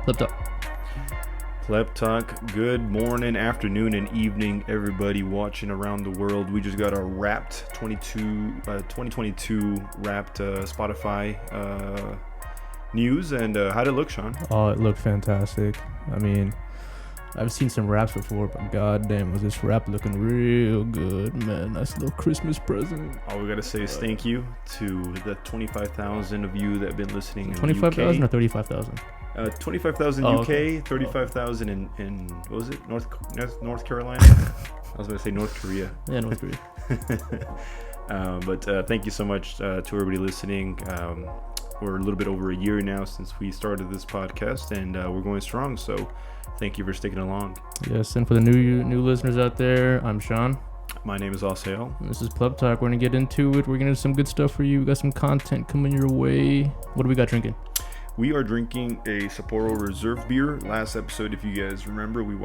Pleb Talk. Pleb Talk. Good morning, afternoon, and evening, everybody watching around the world. We just got our Wrapped 2022 Wrapped Spotify news, and how'd it look, Sean? Oh, it looked fantastic. I mean, I've seen some raps before, but goddamn, was this rap looking real good, man. Nice little Christmas present. All we gotta say is thank you to the 25,000 of you that have been listening in 25,000 or 35,000? 25,000 Oh, UK, okay. 35,000 in what was it? North Carolina? I was gonna say North Korea. Yeah, North Korea. But thank you so much to everybody listening. We're a little bit over a year now since we started this podcast, and we're going strong. So thank you for sticking along. Yes, and for the new listeners out there, I'm Sean. My name is Asael. This is Pleb Talk. We're gonna get into it. We're gonna do some good stuff for you. We got some content coming your way. What do we got drinking? We are drinking a Sapporo Reserve beer. Last episode, if you guys remember, we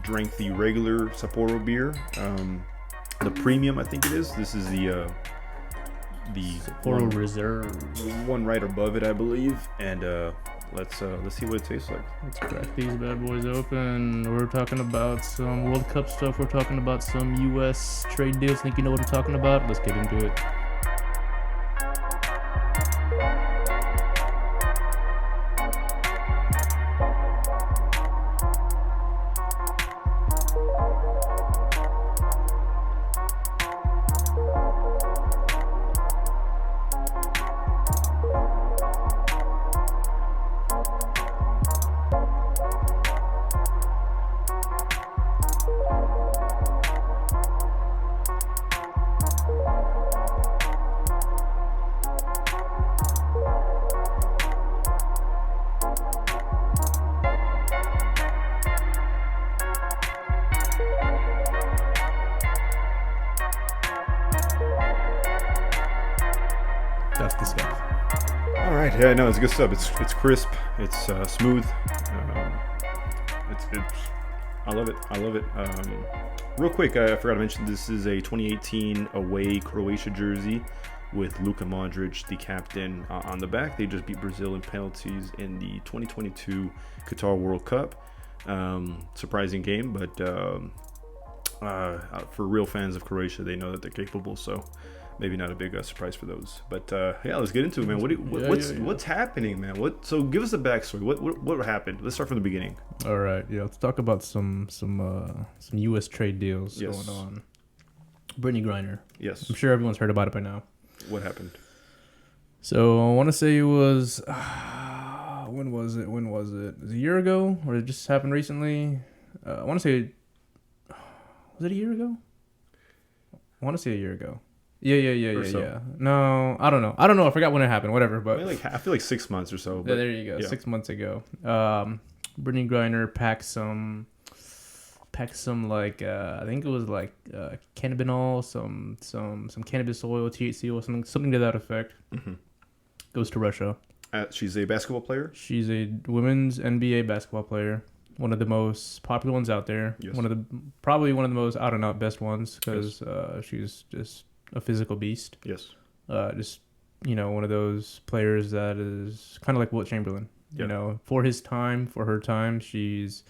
drank the regular Sapporo beer, the premium, I think it is. This is the Sapporo Reserve, one right above it, I believe. And let's see what it tastes like. Let's crack these bad boys open. We're talking about some World Cup stuff. We're talking about some U.S. trade deals. Think you know what I'm talking about? Let's get into it. That's the stuff. All right, yeah, no, it's good stuff. It's crisp, it's smooth. It's I love it. Real quick, I forgot to mention this is a 2018 away Croatia jersey with Luka Modric, the captain, on the back. They just beat Brazil in penalties in the 2022 Qatar World Cup. Surprising game, but for real fans of Croatia, they know that they're capable. So maybe not a big surprise for those. But yeah, let's get into it, man. What's happening, man? So give us a backstory. What happened? Let's start from the beginning. All right, yeah. Let's talk about some U.S. trade deals going on. Brittney Griner. Yes. I'm sure everyone's heard about it by now. What happened? So I want to say it was when was it? Was it a year ago, or it just happened recently? I want to say, was it a year ago? I want to say a year ago. Yeah. No, I don't know. I forgot when it happened. Whatever, but I feel like 6 months or so. But yeah, there you go. Yeah. 6 months ago. Brittney Griner packed some like I think it was like cannabinol, some cannabis oil, THC oil, something to that effect. Mm-hmm. Goes to Russia. She's a basketball player. She's a women's NBA basketball player. One of the most popular ones out there. Yes. Probably one of the most out and out best ones because she's just a physical beast. Yes. Just one of those players that is kind of like Wilt Chamberlain. Yeah. For her time, she's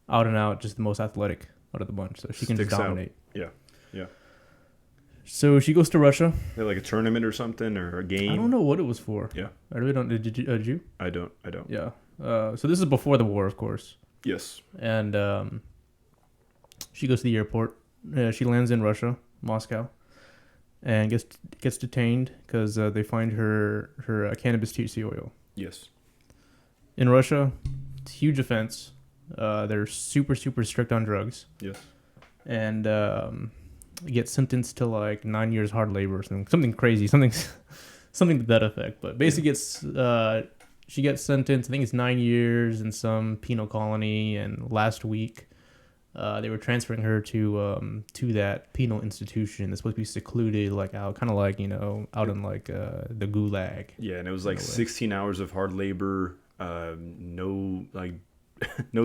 out and out, just the most athletic out of the bunch. So she can just dominate. Yeah. So she goes to Russia. Like a tournament or something, or a game. I don't know what it was for. Yeah. I really don't. Did you? I don't. Yeah. So this is before the war, of course. Yes. And she goes to the airport. She lands in Russia, Moscow, and gets detained because they find her cannabis THC oil. Yes. In Russia, it's a huge offense. They're super, super strict on drugs. Yes. And get sentenced to like 9 years hard labor or something crazy, something to that effect. But basically, she gets sentenced. I think it's 9 years in some penal colony. And last week, they were transferring her to that penal institution that's supposed to be secluded, like out, kind of like out in like the gulag. Yeah, and it was like 16 hours of hard labor. No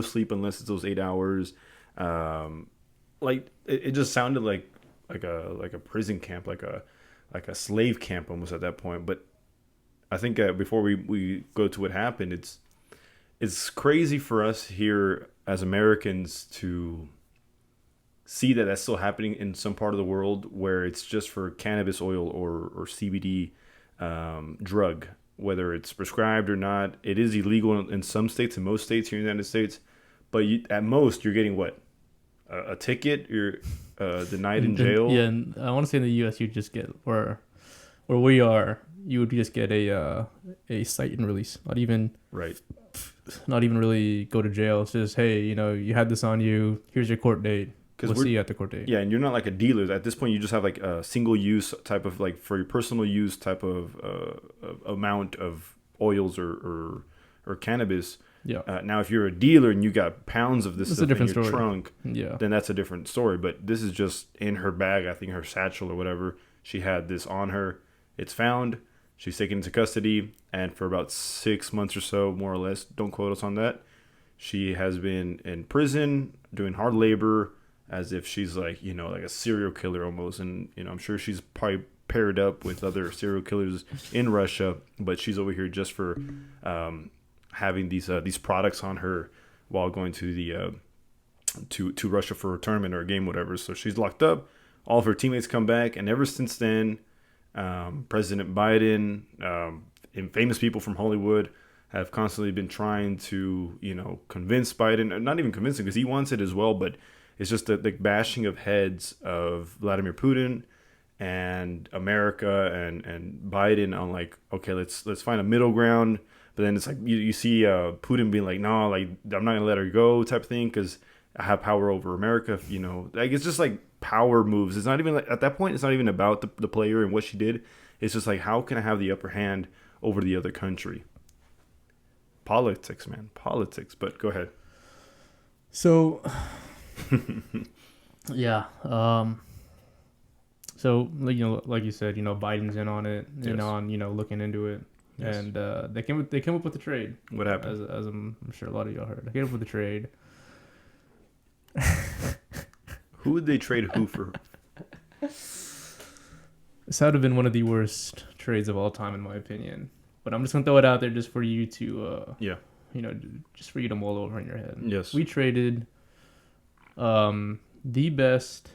sleep unless it's those 8 hours. It just sounded like a prison camp, like a slave camp almost at that point. But I think before we go to what happened, it's crazy for us here as Americans to see that that's still happening in some part of the world where it's just for cannabis oil or CBD drug, whether it's prescribed or not. It is illegal in some states, in most states here in the United States, but at most you're getting what? A ticket? You're denied in jail? Yeah, and I want to say in the U.S. you just get, or where we are, you would just get a cite and release. Not even really go to jail. It's just, hey, you had this on you. Here's your court date. We'll see you at the court date. Yeah, and you're not like a dealer. At this point, you just have like a single use type of, like, for your personal use type of amount of oils or cannabis. Yeah. Now, if you're a dealer and you got pounds of this That's stuff a different in your story. trunk, then that's a different story. But this is just in her bag, I think her satchel or whatever. She had this on her. It's found. She's taken into custody. And for about 6 months or so, more or less, don't quote us on that, she has been in prison doing hard labor, as if she's like a serial killer almost. And I'm sure she's probably paired up with other serial killers in Russia, but she's over here just for having these products on her while going to the to Russia for a tournament or a game, whatever. So she's locked up. All of her teammates come back, and ever since then, President Biden and famous people from Hollywood have constantly been trying to convince Biden, not even convincing because he wants it as well, but it's just the bashing of heads of Vladimir Putin and America and Biden on, like, okay, let's find a middle ground. But then it's like you see Putin being like, no, like, I'm not gonna let her go type of thing because I have power over America. Like, it's just like power moves. It's not even like, at that point, it's not even about the player and what she did. It's just like, how can I have the upper hand over the other country? Politics, man, politics. But go ahead. So. Yeah. So like you said, Biden's in on it, Yes. on looking into it, Yes. and they came up with a trade. What happened? As I'm sure a lot of y'all heard, they came up with a trade. Who would they trade who for? This would have been one of the worst trades of all time, in my opinion. But I'm just gonna throw it out there just for you to just for you to mull over in your head. Yes. We traded the best,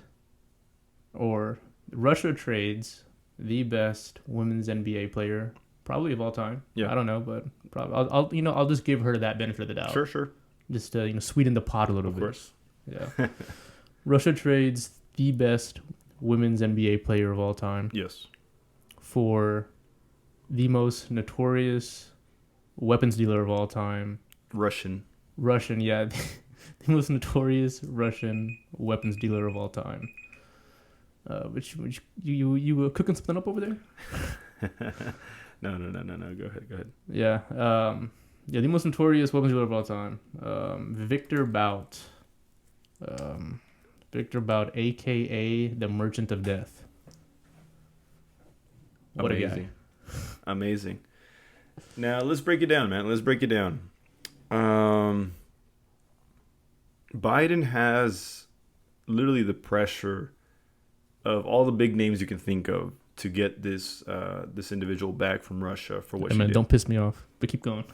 or Russia trades the best women's NBA player probably of all time. Yeah. I don't know, but probably I'll just give her that benefit of the doubt. Sure. Just to sweeten the pot a little bit. Of course. Yeah. Russia trades the best women's NBA player of all time. Yes. For the most notorious weapons dealer of all time. Russian, yeah. The most notorious Russian weapons dealer of all time. Which you cooking something up over there? No. Go ahead. Yeah. The most notorious weapons dealer of all time. Victor Bout. Victor Bout, aka the Merchant of Death. What a guy. Amazing. Now let's break it down, man. Biden has literally the pressure of all the big names you can think of to get this individual back from Russia for what she did. Don't piss me off, but keep going.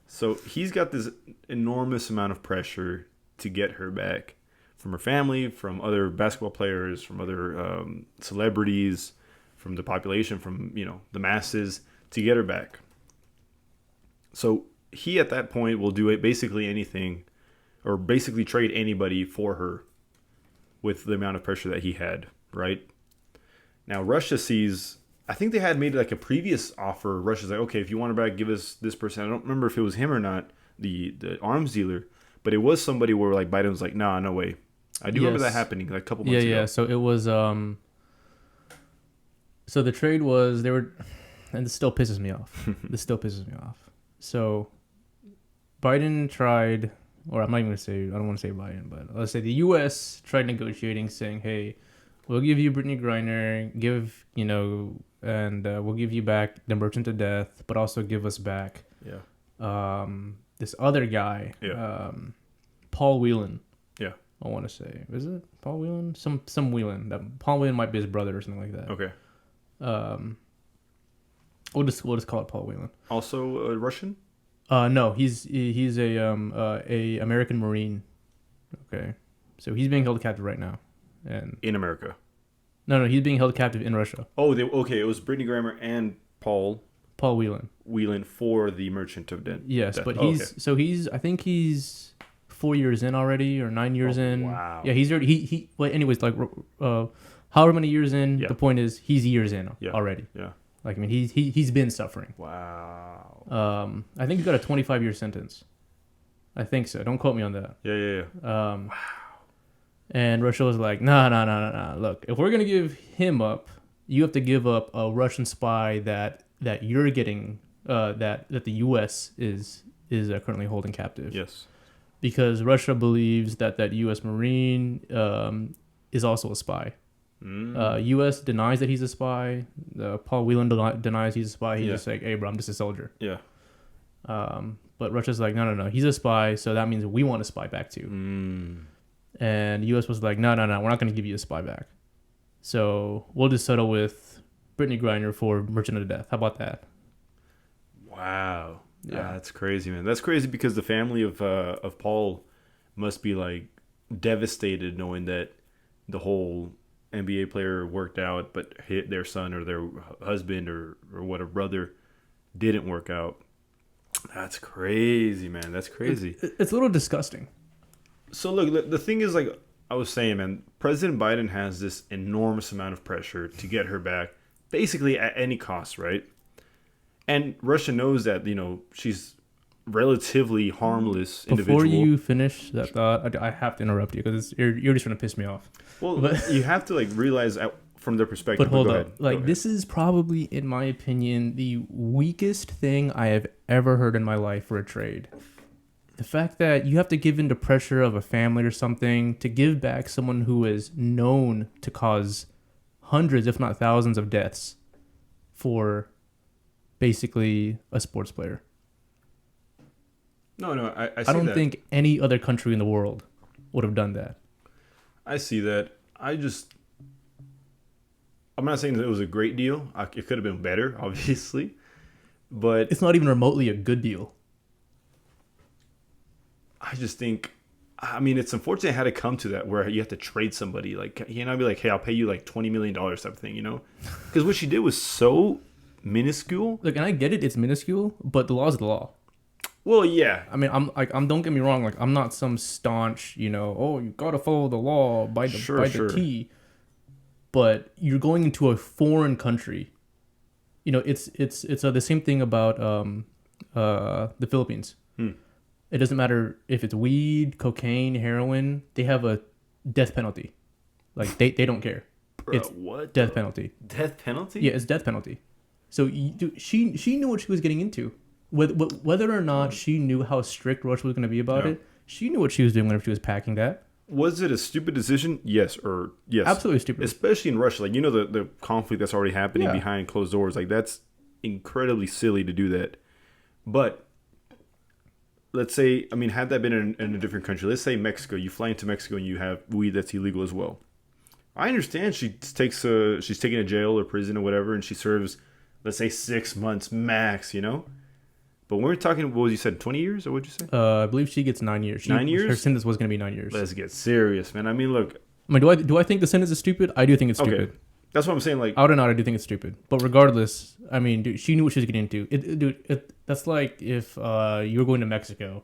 So he's got this enormous amount of pressure to get her back from her family, from other basketball players, from other celebrities, from the population, from the masses, to get her back. So he at that point will do basically anything, or basically trade anybody for her with the amount of pressure that he had, right? Now Russia sees, I think they had made like a previous offer. Russia's like, okay, if you want her back, give us this person. I don't remember if it was him or not, the arms dealer, but it was somebody where like Biden was like, nah, no way. I do remember that happening like a couple months ago. Yeah. So it was, so the trade was, they were, and this still pisses me off. So Biden tried, or I'm not even going to say, I don't want to say Biden, but let's say the U.S. tried negotiating, saying, hey, we'll give you Brittney Griner, and we'll give you back the Merchant of Death, but also give us back this other guy, Paul Whelan. Yeah. I want to say, is it Paul Whelan? Some Whelan. Paul Whelan might be his brother or something like that. Okay. We'll just call it Paul Whelan. Also Russian? No, he's a American Marine. Okay, so he's being held captive right now, and In America. no, he's being held captive in Russia. Oh, okay. It was Brittney Griner and Paul Whelan. Whelan for the Merchant of Death. Yes, but Oh, he's okay. I think he's 4 years in already or 9 years in. Wow. Yeah, he's already he. Well, anyways, like however many years in. Yeah. The point is he's years in Yeah. already. Yeah. Like I mean, he's been suffering. Wow. I think he got a 25-year sentence. I think so. Don't quote me on that. Yeah. And Russia was like, nah. Look, if we're gonna give him up, you have to give up a Russian spy that you're getting, that the U.S. is currently holding captive. Yes. Because Russia believes that U.S. Marine is also a spy. U.S. denies that he's a spy. Paul Whelan denies he's a spy. He's just like, hey, bro, I'm just a soldier. Yeah. But Russia's like, no, he's a spy, so that means we want a spy back too. And U.S. was like, no, we're not going to give you a spy back. So we'll just settle with Brittney Griner for Merchant of Death. How about that? Wow. Yeah. That's crazy, man. That's crazy because the family of Paul must be like devastated knowing that the whole NBA player worked out, but their son or their husband or what, a brother didn't work out. That's crazy, man. That's crazy. It's a little disgusting. So look, the thing is, like I was saying, man, President Biden has this enormous amount of pressure to get her back, basically at any cost, right? And Russia knows that, she's relatively harmless individual. Before you finish that thought, I have to interrupt you because you're just going to piss me off. Well, but you have to realize from their perspective. But hold go up. ahead. This is probably, in my opinion, the weakest thing I have ever heard in my life for a trade. The fact that you have to give in to pressure of a family or something to give back someone who is known to cause hundreds, if not thousands, of deaths for basically a sports player. No, I see I don't that. think any other country in the world would have done that. I see that. I'm not saying that it was a great deal. It could have been better, obviously. But It's not even remotely a good deal. I just think, it's unfortunate it had to come to that where you have to trade somebody. Like, be like, hey, I'll pay you like $20 million type of thing, Because what she did was so minuscule. Look, and I get it, it's minuscule, but the law is the law. Well, yeah. I mean, I'm don't get me wrong, I'm not some staunch, you gotta follow the law by the T. But you're going into a foreign country. It's the same thing about the Philippines. It doesn't matter if it's weed, cocaine, heroin. They have a death penalty. Like they don't care. Bro, it's what? Death penalty. Death penalty? Yeah, it's death penalty. So she knew what she was getting into. Whether or not she knew how strict Russia was going to be about it, she knew what she was doing whenever she was packing that. Was it a stupid decision? Yes. Absolutely stupid. Especially in Russia. The conflict that's already happening behind closed doors. That's incredibly silly to do that. But let's say, had that been in a different country, let's say Mexico, you fly into Mexico and you have weed that's illegal as well. I understand she's taken to jail or prison or whatever, and she serves, let's say, 6 months max, But when we're talking, what was you said, 20 years or what'd you say? I believe she gets 9 years. 9 years? Her sentence was going to be 9 years. Let's get serious, man. Look. Do I think the sentence is stupid? I do think it's stupid. Okay. That's what I'm saying. Out or not, I do think it's stupid. But regardless, dude, she knew what she was getting into. That's like if you were going to Mexico,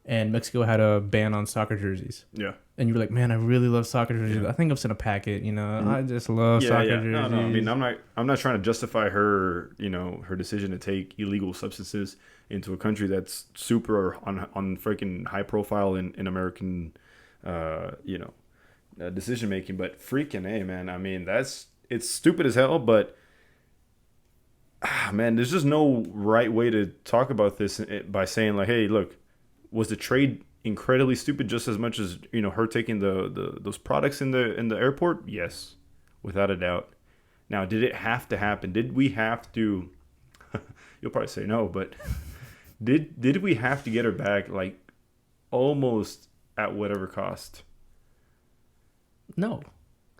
and Mexico had a ban on soccer jerseys. Yeah. And you were like, man, I really love soccer jerseys. Yeah. I think I've sent a packet. I just love soccer jerseys. No. I'm not trying to justify her, her decision to take illegal substances into a country that's super on freaking high profile in American, decision making. But freaking A, man. It's stupid as hell. But man, there's just no right way to talk about this by saying like, hey, look, was the trade incredibly stupid just as much as her taking those products in the airport? Yes, without a doubt. Now, did it have to happen? Did we have to? You'll probably say no, but did we have to get her back like almost at whatever cost? No.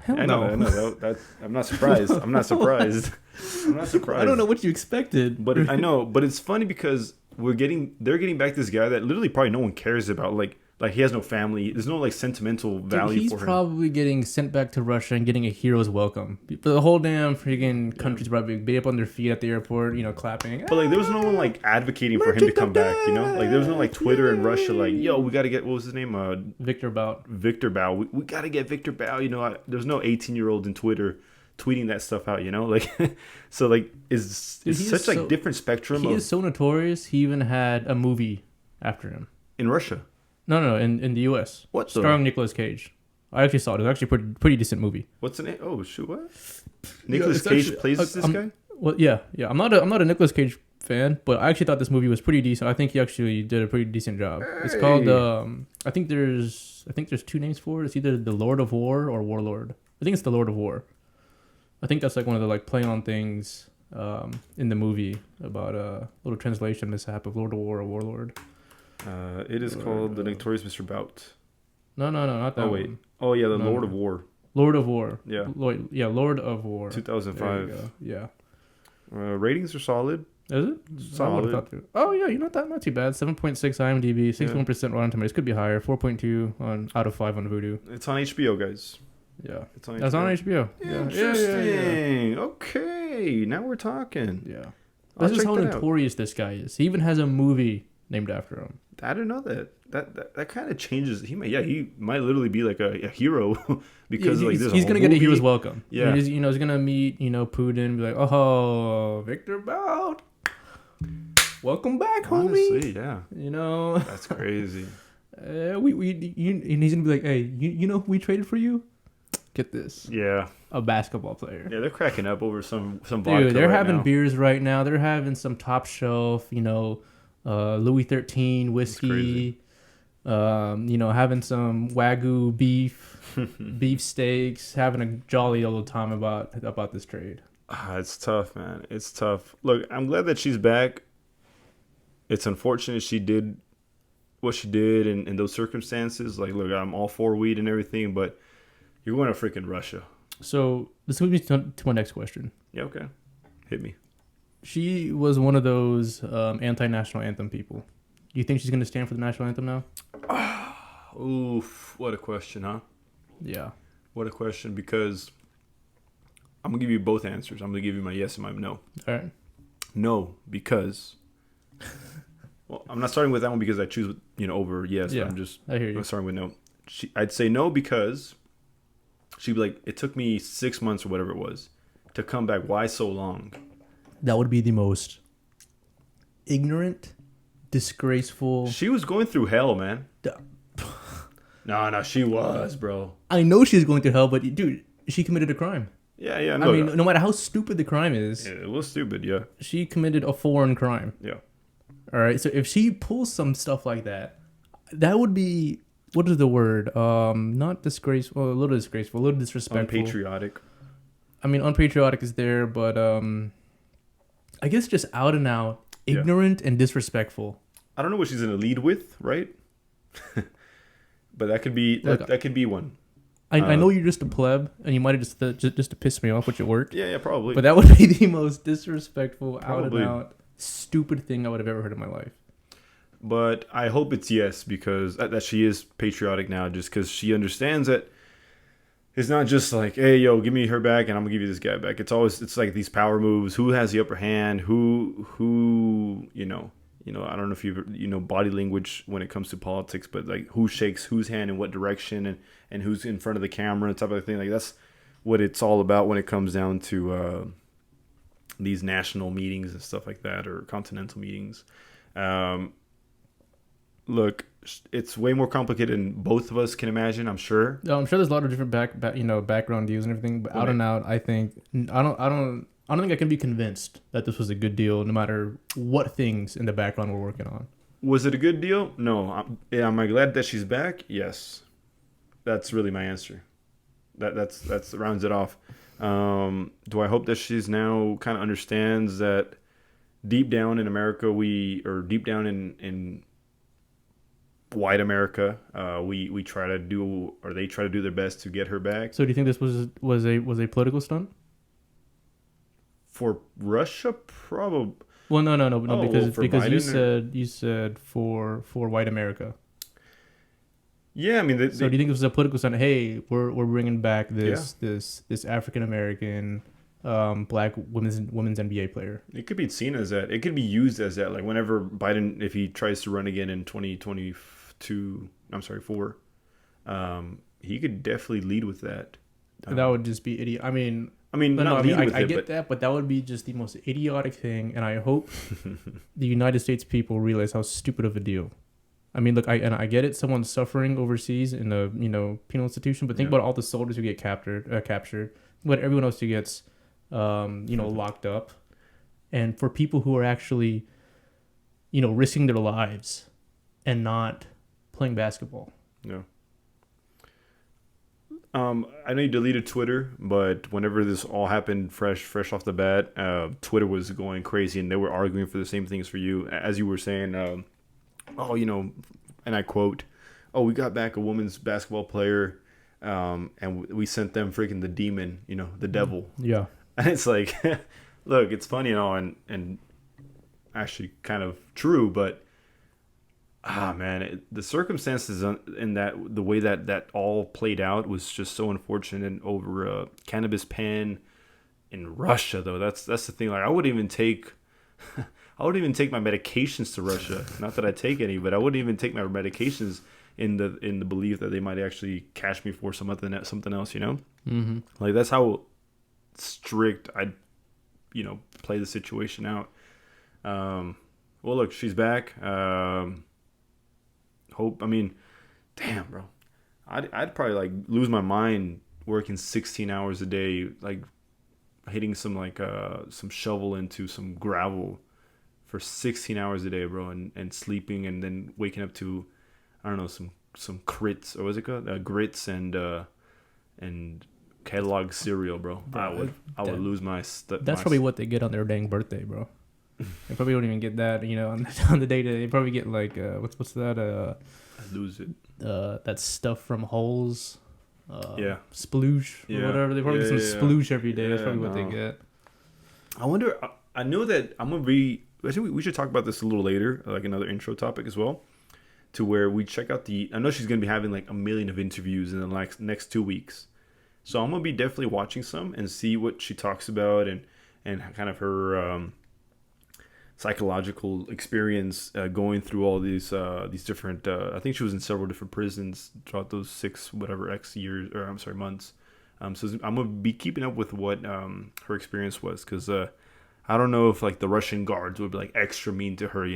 Hell I no. know. I'm not surprised. I'm not surprised. I don't know what you expected. But I know. But it's funny because they're getting back this guy that literally probably no one cares about. Like he has no family. There's no like sentimental value he's for him. He's probably getting sent back to Russia and getting a hero's welcome. The whole damn freaking country's probably be up on their feet at the airport, clapping. But like there was no one like advocating for him to come back, Like there was no like Twitter in Russia like, yo, we got to get, what was his name? Victor Bout. Victor Bout. We got to get Victor Bout, There's no 18-year-old in Twitter tweeting that stuff out, like so like it's such like different spectrum. He is so notorious. He even had a movie after him in Russia. No, in the U.S. What? Starring Nicolas Cage. I actually saw it. It's actually a pretty decent movie. What's the name? Oh shoot, what? Nicolas Cage plays this guy. Well, yeah. I'm not a Nicolas Cage fan, but I actually thought this movie was pretty decent. I think he actually did a pretty decent job. Hey. It's called. I think there's two names for it. It's either The Lord of War or Warlord. I think it's The Lord of War. I think that's like one of the like play on things in the movie about a little translation mishap of Lord of War or Warlord. It is called The Notorious Mr. Bout. No, not that. Oh wait. Oh yeah, Lord of War. Lord of War. Yeah. Lord of War. 2005. Yeah. Ratings are solid. Is it? Solid. Oh yeah, not too bad. 7.6 IMDb, 61% Rotten Tomatoes. Could be higher. 4.2 out of 5 on Vudu. It's on HBO, guys. Yeah. It's on HBO. That's on HBO. Interesting. Yeah. Okay, now we're talking. Yeah. This is how notorious this guy is. He even has a movie named after him. I didn't know that. That kind of changes. He might literally be like a hero because he's gonna get a hero's welcome. Yeah, he's gonna meet Putin and be like, oh, Victor Bout, welcome back, homie. Honestly, yeah. That's crazy. And he's gonna be like, hey, you know who we traded for you? Get this. Yeah. A basketball player. Yeah, they're cracking up over some vodka. Dude, they're right having now. beers right now. They're having some top shelf, Louis XIII whiskey. Having some Wagyu beef steaks, having a jolly old time about this trade. It's tough, man. It's tough. Look, I'm glad that she's back. It's unfortunate she did what she did in those circumstances. Like, look, I'm all for weed and everything, but you're going to freaking Russia. So this leads me to my next question. Yeah, okay. Hit me. She was one of those anti-national anthem people. Do you think she's going to stand for the national anthem now? Oof, what a question, huh? Yeah. What a question, because I'm going to give you both answers. I'm going to give you my yes and my no. All right. No, because... Well, I'm not starting with that one because I choose, over yes. Yeah, I hear you. I'm starting with no. I'd say no because she'd be like, it took me 6 months or whatever it was to come back. Why so long? That would be the most ignorant, disgraceful. She was going through hell, man. No, she was, bro. I know she's going through hell, but dude, she committed a crime. Yeah. No, no matter how stupid the crime is. Yeah, it was stupid, yeah. She committed a foreign crime. Yeah. All right, so if she pulls some stuff like that, that would be, what is the word? Not disgraceful, a little disgraceful, a little disrespectful. Unpatriotic. I mean, unpatriotic is there, but I guess just out and out ignorant and disrespectful. I don't know what she's gonna lead with, right? But that could be that could be one. I know you're just a pleb, and you might have just to piss me off with your work. Yeah, probably. But that would be the most disrespectful, out and out, stupid thing I would have ever heard in my life. But I hope it's yes, because that she is patriotic now, just because she understands that it's not just like, hey, yo, give me her back and I'm gonna give you this guy back. It's like these power moves. Who has the upper hand? Who I don't know if you body language when it comes to politics, but like who shakes whose hand in what direction and who's in front of the camera and type of thing. Like that's what it's all about when it comes down to these national meetings and stuff like that, or continental meetings. Look, it's way more complicated than both of us can imagine, I'm sure. No, I'm sure there's a lot of different background views and everything, but out and out, I don't think I can be convinced that this was a good deal, no matter what things in the background we're working on. Was it a good deal? No. Am I glad that she's back? Yes. That's really my answer. That's rounds it off. Do I hope that she's now kind of understands that deep down in America, deep down in white America, we try to do, or they try to do their best to get her back. So do you think this was a political stunt? For Russia, probably. Well, no, Oh, well, for because Biden you said for white America. Yeah, I mean, So do you think it was a political sign? Hey, we're bringing back yeah, this African American black women's NBA player. it could be seen as that. It could be used as that. Like whenever Biden, if he tries to run again in 2022, I'm sorry, 4, he could definitely lead with that. That would just be idiot. I mean, not lead with I it, get but that, but that would be just the most idiotic thing, and I hope the United States people realize how stupid of a deal. I mean, look, I get it. Someone's suffering overseas in a penal institution, but think about all the soldiers who get captured, but everyone else who gets, locked up, and for people who are actually, risking their lives, and not playing basketball. no. I know you deleted Twitter, but whenever this all happened fresh off the bat, Twitter was going crazy, and they were arguing for the same things for you, as you were saying. And I quote, "Oh, we got back a women's basketball player, and we sent them freaking the demon, the devil." Yeah, And it's like, look, it's funny and all, and actually kind of true, but man, the circumstances in that the way that all played out was just so unfortunate. And over a cannabis pen in Russia, though, that's the thing. Like, I wouldn't even take my medications to Russia. Not that I take any, but I wouldn't even take my medications in the belief that they might actually catch me for something else. Mm-hmm. Like, that's how strict I'd play the situation out. Well, look, she's back. Damn, bro, I'd probably like lose my mind working 16 hours a day, like hitting some shovel into some gravel for 16 hours a day, bro, and sleeping, and then waking up to, I don't know, some crits, or what's it called, grits and Kellogg cereal, bro. I would lose my That's probably what they get on their dang birthday, bro. They probably don't even get that, on the day to. They probably get like what's that? I lose it. That stuff from Holes. Yeah. Sploosh or whatever. They probably get some sploosh every day. That's probably what they get. I wonder. I know that I'm gonna be. I think we should talk about this a little later, like another intro topic as well, to where we check out I know she's gonna be having like a million of interviews in the next 2 weeks, so I'm gonna be definitely watching some and see what she talks about and kind of her psychological experience going through all these different. I think she was in several different prisons throughout those 6 months. So I'm gonna be keeping up with what her experience was, because I don't know if like the Russian guards would be like extra mean to her,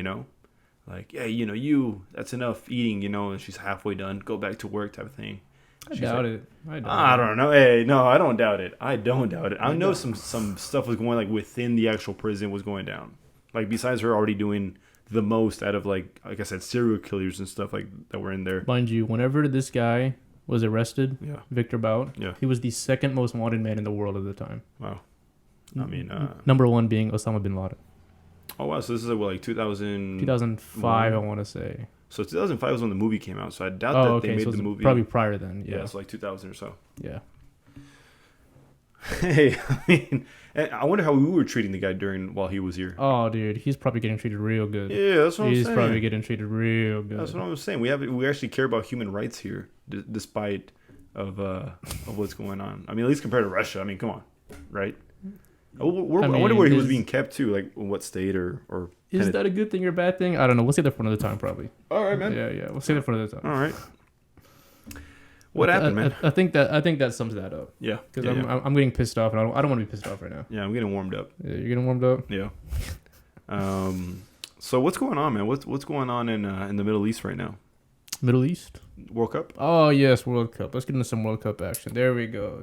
like, yeah, that's enough eating, and she's halfway done, go back to work type of thing. I doubt it. I don't know. Hey, no, I don't doubt it. I know some stuff was going, like, within the actual prison was going down. Like, besides her already doing the most out of, like I said, serial killers and stuff like that were in there. Mind you, whenever this guy was arrested, Victor Bout, he was the second most wanted man in the world at the time. Wow. I mean, number one being Osama bin Laden. Oh, wow. So this is like 2005, I want to say. So 2005 was when the movie came out. So I doubt that they made the movie. Probably prior then. Yeah, it's like 2000 or so. Yeah. Hey, I mean, I wonder how we were treating the guy while he was here. Oh, dude, he's probably getting treated real good. Yeah, that's what I'm saying. He's probably getting treated real good. That's what I'm saying. We actually care about human rights here, despite of what's going on. I mean, at least compared to Russia. I mean, come on, right? I wonder where he was being kept too, like in what state or. Is that a good thing or a bad thing? I don't know. We'll say that for another time, probably. All right, man. Yeah. We'll say that for another time. All right. What happened, man? I think that sums that up. Yeah. Because I'm getting pissed off, and I don't want to be pissed off right now. Yeah, I'm getting warmed up. Yeah, you're getting warmed up. Yeah. So what's going on, man? What's going on in the Middle East right now? Middle East? World Cup? Oh yes, World Cup. Let's get into some World Cup action. There we go.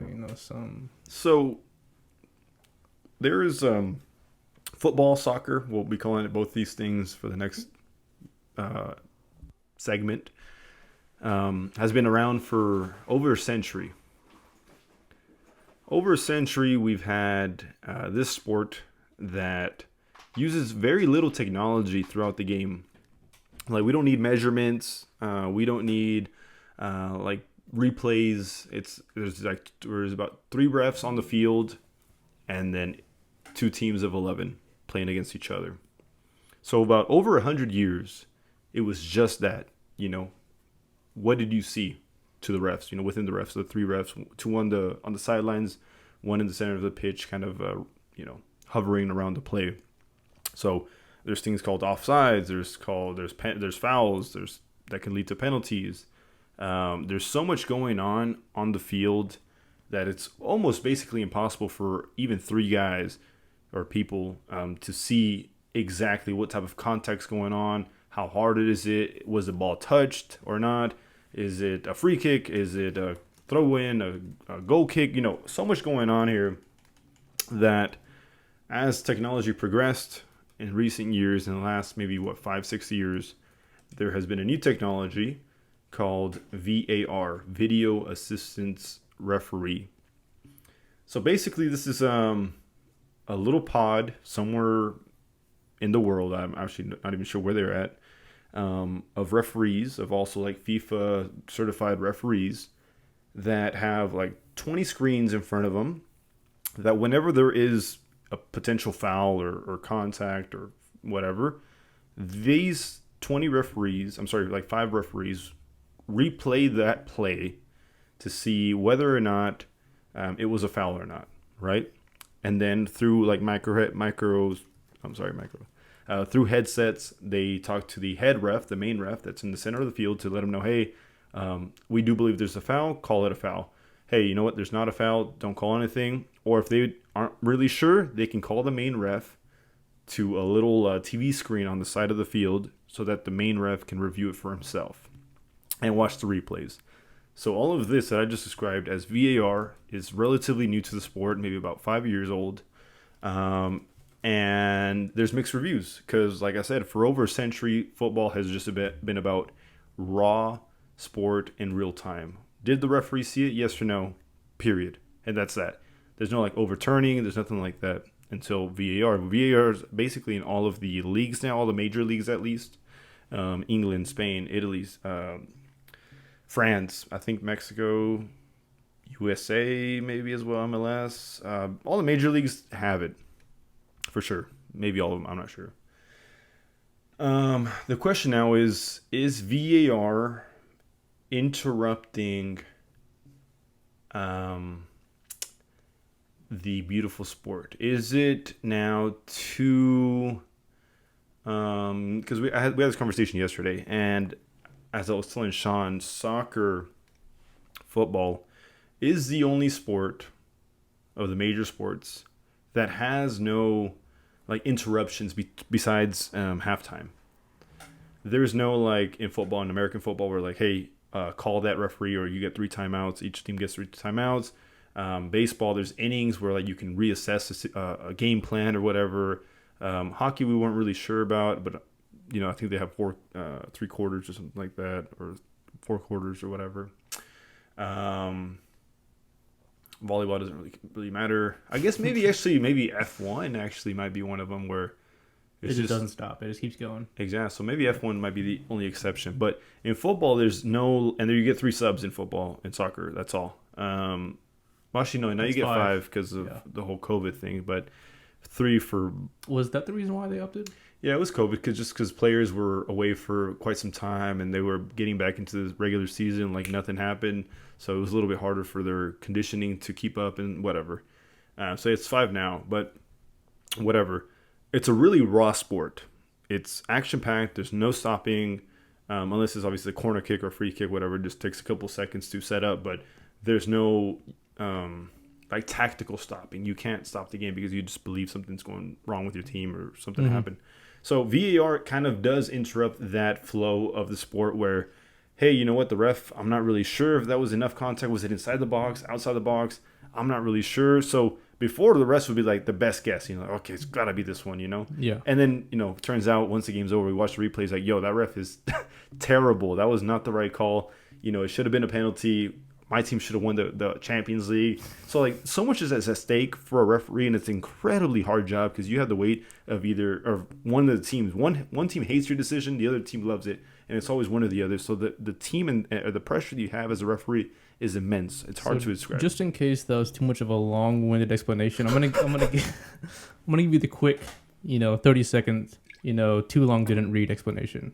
So there is football, soccer. We'll be calling it both these things for the next segment. Has been around for over a century. Over a century, we've had this sport that uses very little technology throughout the game. Like, we don't need measurements. We don't need like replays. There's about 3 refs on the field, and then 2 teams of 11 playing against each other. So about over 100 years, it was just that, what did you see to the refs, within the refs, the three refs, two on the sidelines, one in the center of the pitch, kind of, hovering around the play. So there's things called offsides, there's fouls, that can lead to penalties. There's so much going on the field that it's almost basically impossible for even three guys or people to see exactly what type of contact's going on, how hard it is, was the ball touched or not, is it a free kick, is it a throw in, a goal kick, so much going on here that as technology progressed in recent years, in the last maybe 5-6 years, there has been a new technology called VAR, Video Assistant Referee. So basically this is a little pod somewhere in the world, I'm actually not even sure where they're at, of referees, of also like FIFA certified referees that have like 20 screens in front of them, that whenever there is a potential foul or contact or whatever, these 20 referees, like 5 referees, replay that play to see whether or not it was a foul or not, right? And then through like through headsets, they talk to the head ref, the main ref that's in the center of the field, to let them know, hey, we do believe there's a foul, call it a foul. Hey, you know what, there's not a foul, don't call anything. Or if they aren't really sure, they can call the main ref to a little TV screen on the side of the field so that the main ref can review it for himself and watch the replays. So all of this that I just described as VAR is relatively new to the sport, maybe about 5 years old. And there's mixed reviews because, like I said, for over a century, football has just been about raw sport in real time. Did the referee see it? Yes or no? Period. And that's that. There's no like overturning. There's nothing like that until VAR. VAR is basically in all of the leagues now, all the major leagues at least. England, Spain, Italy, France, I think Mexico, USA maybe as well, MLS. All the major leagues have it for sure. Maybe all of them, I'm not sure. The question now is VAR interrupting the beautiful sport? Is it now too... because we had this conversation yesterday, and as I was telling Sean, football is the only sport of the major sports that has no like interruptions besides halftime. There's no like in football, in American football, where like, hey, call that referee, or you get 3 timeouts. Each team gets 3 timeouts. Baseball, there's innings where like you can reassess a game plan or whatever. Hockey, we weren't really sure about, but I think they have 3 quarters or something like that, or 4 quarters or whatever. Volleyball doesn't really matter. I guess maybe F1 actually might be one of them where it just doesn't stop. It just keeps going. Exactly. So maybe F1 might be the only exception. But in football, there's no, and there you get 3 subs in football and soccer. That's all. Well, actually, no. Now you get 5 because of the whole COVID thing, but 3 for. Was that the reason why they opted? Yeah, it was COVID because players were away for quite some time and they were getting back into the regular season like nothing happened. So it was a little bit harder for their conditioning to keep up and whatever. So it's 5 now, but whatever. It's a really raw sport. It's action-packed. There's no stopping unless it's obviously a corner kick or free kick, whatever. It just takes a couple seconds to set up, but there's no like tactical stopping. You can't stop the game because you just believe something's going wrong with your team or something happened. So VAR kind of does interrupt that flow of the sport where, hey, you know what, the ref, I'm not really sure if that was enough contact. Was it inside the box, outside the box? I'm not really sure. So before, the rest would be like the best guess. Okay, it's got to be this one, Yeah. And then, it turns out once the game's over, we watch the replays like, yo, that ref is terrible. That was not the right call. It should have been a penalty. My team should have won the Champions League. So, like, so much is at stake for a referee, and it's an incredibly hard job because you have the weight of either one of the teams. One team hates your decision, the other team loves it, and it's always one or the other. So the team and the pressure that you have as a referee is immense. It's hard to describe. Just in case that was too much of a long-winded explanation, I'm gonna give you the quick, 30-second too long didn't read explanation.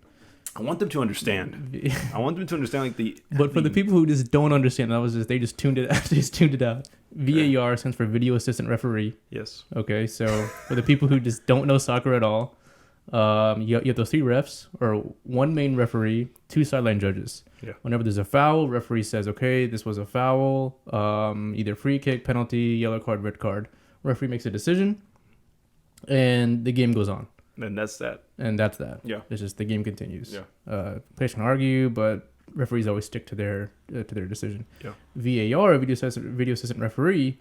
I want them to understand. I want them to understand like the. But for the people who just don't understand, they just tuned it. They just tuned it out. VAR stands for Video Assistant Referee. Yes. Okay, so for the people who just don't know soccer at all, you have those 3 refs, or 1 main referee, 2 sideline judges. Yeah. Whenever there's a foul, referee says, okay, this was a foul, either free kick, penalty, yellow card, red card. Referee makes a decision, and the game goes on. And that's that. Yeah. It's just the game continues. Yeah. Players can argue, but referees always stick to their decision. Yeah. VAR, Video Assistant Referee,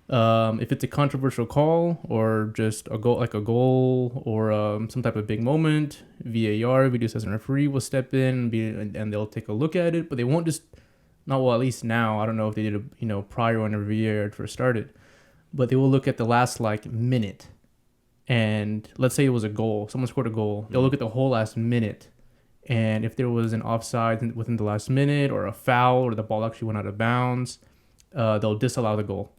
if it's a controversial call or just a goal or some type of big moment, VAR, Video Assistant Referee, will step in and they'll take a look at it, but they won't just at least now. I don't know if they did prior when VAR first started, but they will look at the last minute. And let's say it was a goal. Someone scored a goal. They'll look at the whole last minute. And if there was an offside within the last minute or a foul or the ball actually went out of bounds, they'll disallow the goal.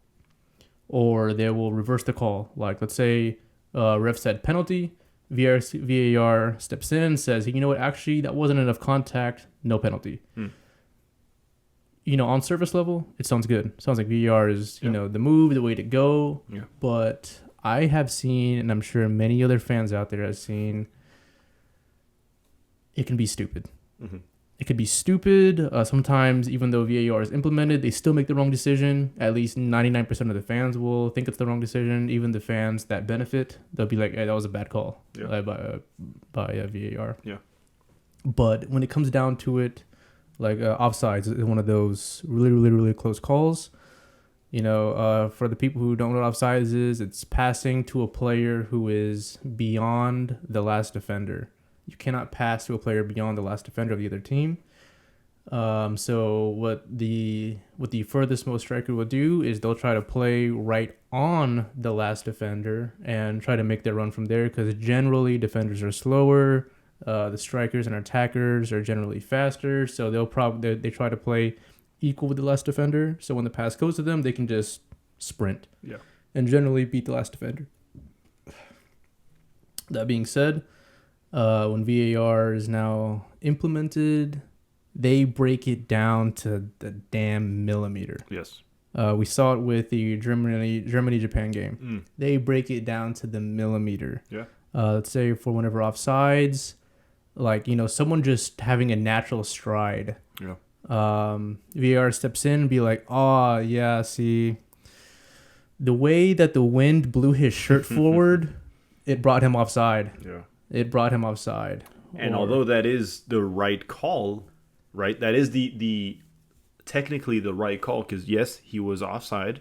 Or they will reverse the call. Like, let's say ref said penalty. VAR steps in and says, you know what, actually, that wasn't enough contact. No penalty. On surface level, it sounds good. It sounds like VAR is, the move, the way to go. Yeah. But I have seen, and I'm sure many other fans out there have seen, it can be stupid. Mm-hmm. It could be stupid. Sometimes, even though VAR is implemented, they still make the wrong decision. At least 99% of the fans will think it's the wrong decision. Even the fans that benefit, they'll be like, hey, that was a bad call by VAR. Yeah. But when it comes down to it, offsides is one of those really, really, really close calls. For the people who don't know what offsides is, it's passing to a player who is beyond the last defender. You cannot pass to a player beyond the last defender of the other team. So what the furthest most striker will do is they'll try to play right on the last defender and try to make their run from there, because generally defenders are slower. The strikers and attackers are generally faster, so they try to play equal with the last defender, so when the pass goes to them, they can just sprint and generally beat the last defender. That being said, when VAR is now implemented, they break it down to the damn millimeter. Yes. We saw it with the Germany-Japan game. They break it down to the millimeter. Yeah. Let's say for whenever offsides, someone just having a natural stride. Yeah. VAR steps in and be like, oh yeah, see, the way that the wind blew his shirt forward, it brought him offside. Yeah. It brought him offside. And although that is the right call, right? That is the technically the right call, because yes, he was offside.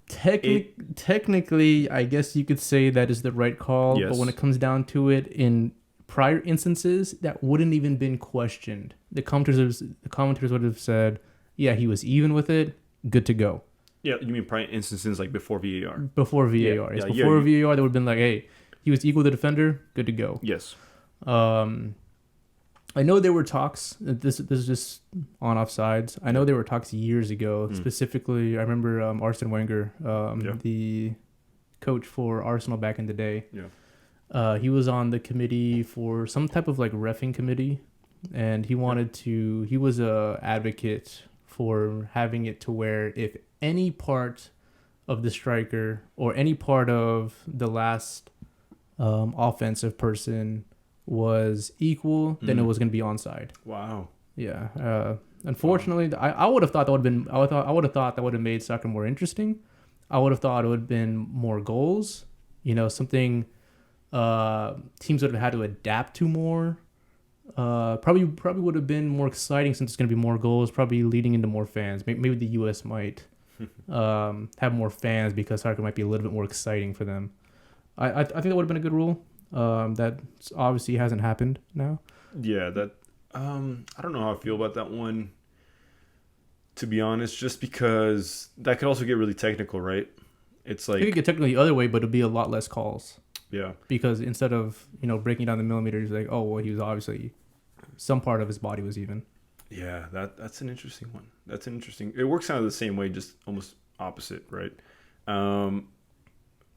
Technically, I guess you could say that is the right call, yes. But when it comes down to it, in prior instances, that wouldn't even been questioned. The commenters would have said, yeah, he was even with it, good to go. Yeah, you mean prior instances like before VAR? Before VAR. Yeah. Yes. Before VAR, they would have been like, hey, he was equal to the defender, good to go. Yes. I know there were talks, this is just on offsides. I know there were talks years ago. Specifically, I remember Arsene Wenger, the coach for Arsenal back in the day. Yeah. He was on the committee for some type of reffing committee, and he was a advocate for having it to where if any part of the striker or any part of the last offensive person was equal, then it was going to be onside. Wow. Yeah. Unfortunately, I would have thought that would have been. I would have thought that would have made soccer more interesting. I would have thought it would have been more goals. Something teams would have had to adapt to more. Probably would have been more exciting, since it's going to be more goals, probably leading into more fans. Maybe the U.S. might have more fans because soccer might be a little bit more exciting for them. I think that would have been a good rule. That obviously hasn't happened now. Yeah, that I don't know how I feel about that one, to be honest, just because that could also get really technical, right? It's like it could get technical the other way, but it'd be a lot less calls. Yeah. Because instead of, breaking down the millimeters, like, oh, well, he was obviously, some part of his body was even. Yeah, that's an interesting one. It works out the same way, just almost opposite, right?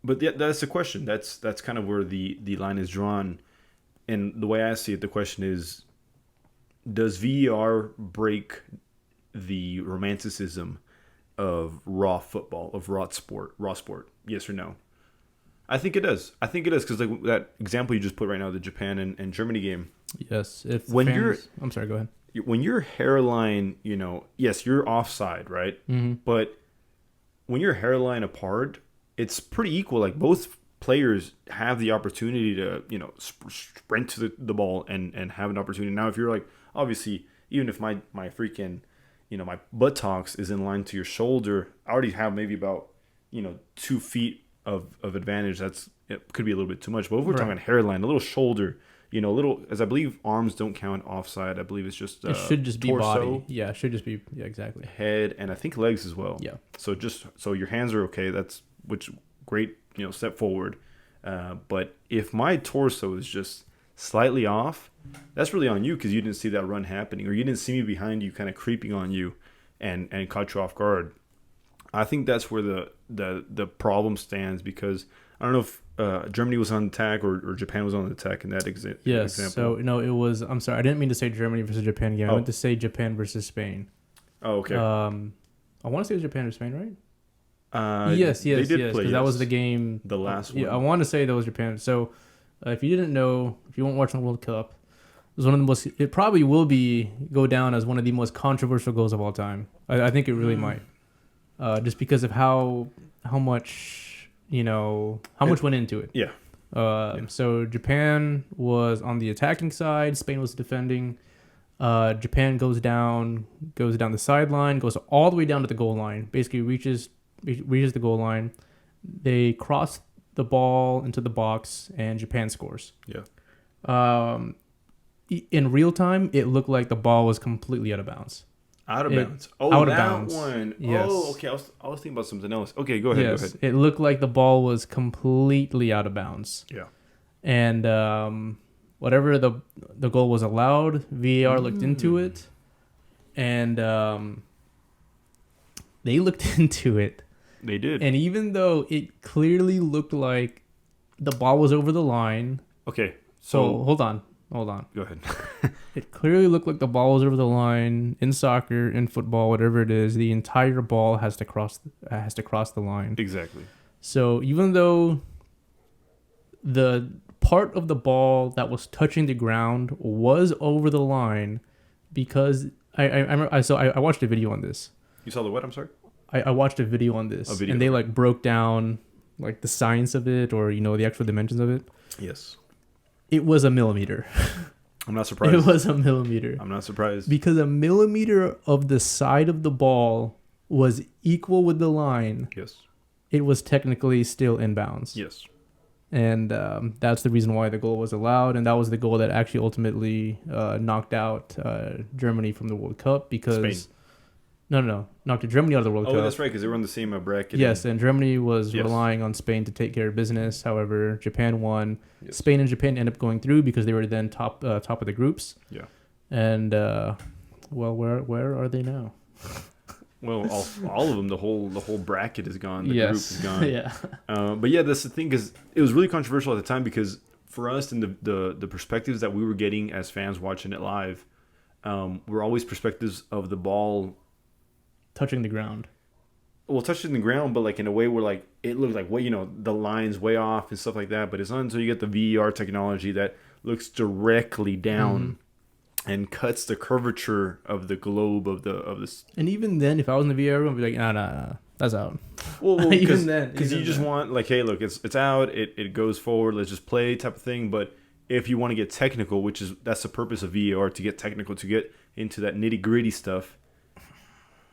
But yeah, that's the question. That's kind of where the line is drawn. and the way I see it, the question is, does VAR break the romanticism of raw football, of raw sport? Yes or no? I think it does. I think it is, because like that example you just put right now, the Japan and Germany game. Yes. If When I'm sorry, go ahead. when your hairline, yes, you're offside, right? Mm-hmm. But when your hairline apart, it's pretty equal. Like both players have the opportunity to, sprint to the ball and have an opportunity. Now, if you're like, obviously, even if my freaking, my buttocks is in line to your shoulder, I already have maybe about, 2 feet of advantage. It could be a little bit too much. But if we're talking hairline, a little shoulder, a little, as I believe arms don't count offside. I believe it's just it should just torso, be body. Yeah, it should just be exactly. head, and I think legs as well. Yeah. So your hands are okay. That's great, step forward. But if my torso is just slightly off, that's really on you, because you didn't see that run happening, or you didn't see me behind you kind of creeping on you and caught you off guard. I think that's where the problem stands, because I don't know if Germany was on attack or Japan was on attack in that example. Yes. So no, it was. I'm sorry, I didn't mean to say Germany versus Japan game. I meant to say Japan versus Spain. Oh, okay. I want to say it was Japan or Spain, right? Yes, they did play, because that was the game. The last one. Yeah, I want to say that was Japan. So, if you didn't know, if you weren't watching the World Cup, it was one of the most. It probably will go down as one of the most controversial goals of all time. I think it really might, just because of how much much went into it. Yeah. So Japan was on the attacking side. Spain was defending. Japan goes down the sideline, goes all the way down to the goal line. Basically reaches the goal line. They cross the ball into the box, and Japan scores. Yeah. In real time, it looked like the ball was completely out of bounds. Out of bounds. Oh, out of that bounds. one. Yes. Oh, okay. I was thinking about something else. Okay, go ahead. Yes, it looked like the ball was completely out of bounds. Yeah. And whatever the goal was allowed, VAR looked into it, and they looked into it. They did. And even though it clearly looked like the ball was over the line. Okay. So hold on. Go ahead. It clearly looked like the ball was over the line. In soccer, in football, whatever it is, the entire ball has to cross the line. Exactly. So even though the part of the ball that was touching the ground was over the line, because I watched a video on this. You saw the what? I'm sorry. I watched a video on this, and they like broke down like the science of it, or the actual dimensions of it. Yes. It was a millimeter. I'm not surprised. It was a millimeter. I'm not surprised. Because a millimeter of the side of the ball was equal with the line. Yes. It was technically still in bounds. Yes. And that's the reason why the goal was allowed. And that was the goal that actually ultimately knocked out Germany from the World Cup, because... Spain. No. Knocked Germany out of the World Cup. Oh, that's right, because they were on the same bracket. Yes, and Germany was relying on Spain to take care of business. However, Japan won. Yes. Spain and Japan ended up going through because they were then top of the groups. Yeah. And, where are they now? Well, all of them, the whole bracket is gone. The group is gone. Yeah. But yeah, that's the thing, because it was really controversial at the time, because for us and the perspectives that we were getting as fans watching it live, were always perspectives of the ball touching the ground. Well, touching the ground, but like in a way where like it looked like way, the lines way off and stuff like that. But it's not until you get the VAR technology that looks directly down and cuts the curvature of the globe of this. And even then, if I was in the VAR room, I'd be like, nah, that's out. Well, even then, because you just want like, hey, look, it's out, it goes forward, let's just play type of thing. But if you want to get technical, that's the purpose of VAR, to get technical, to get into that nitty gritty stuff.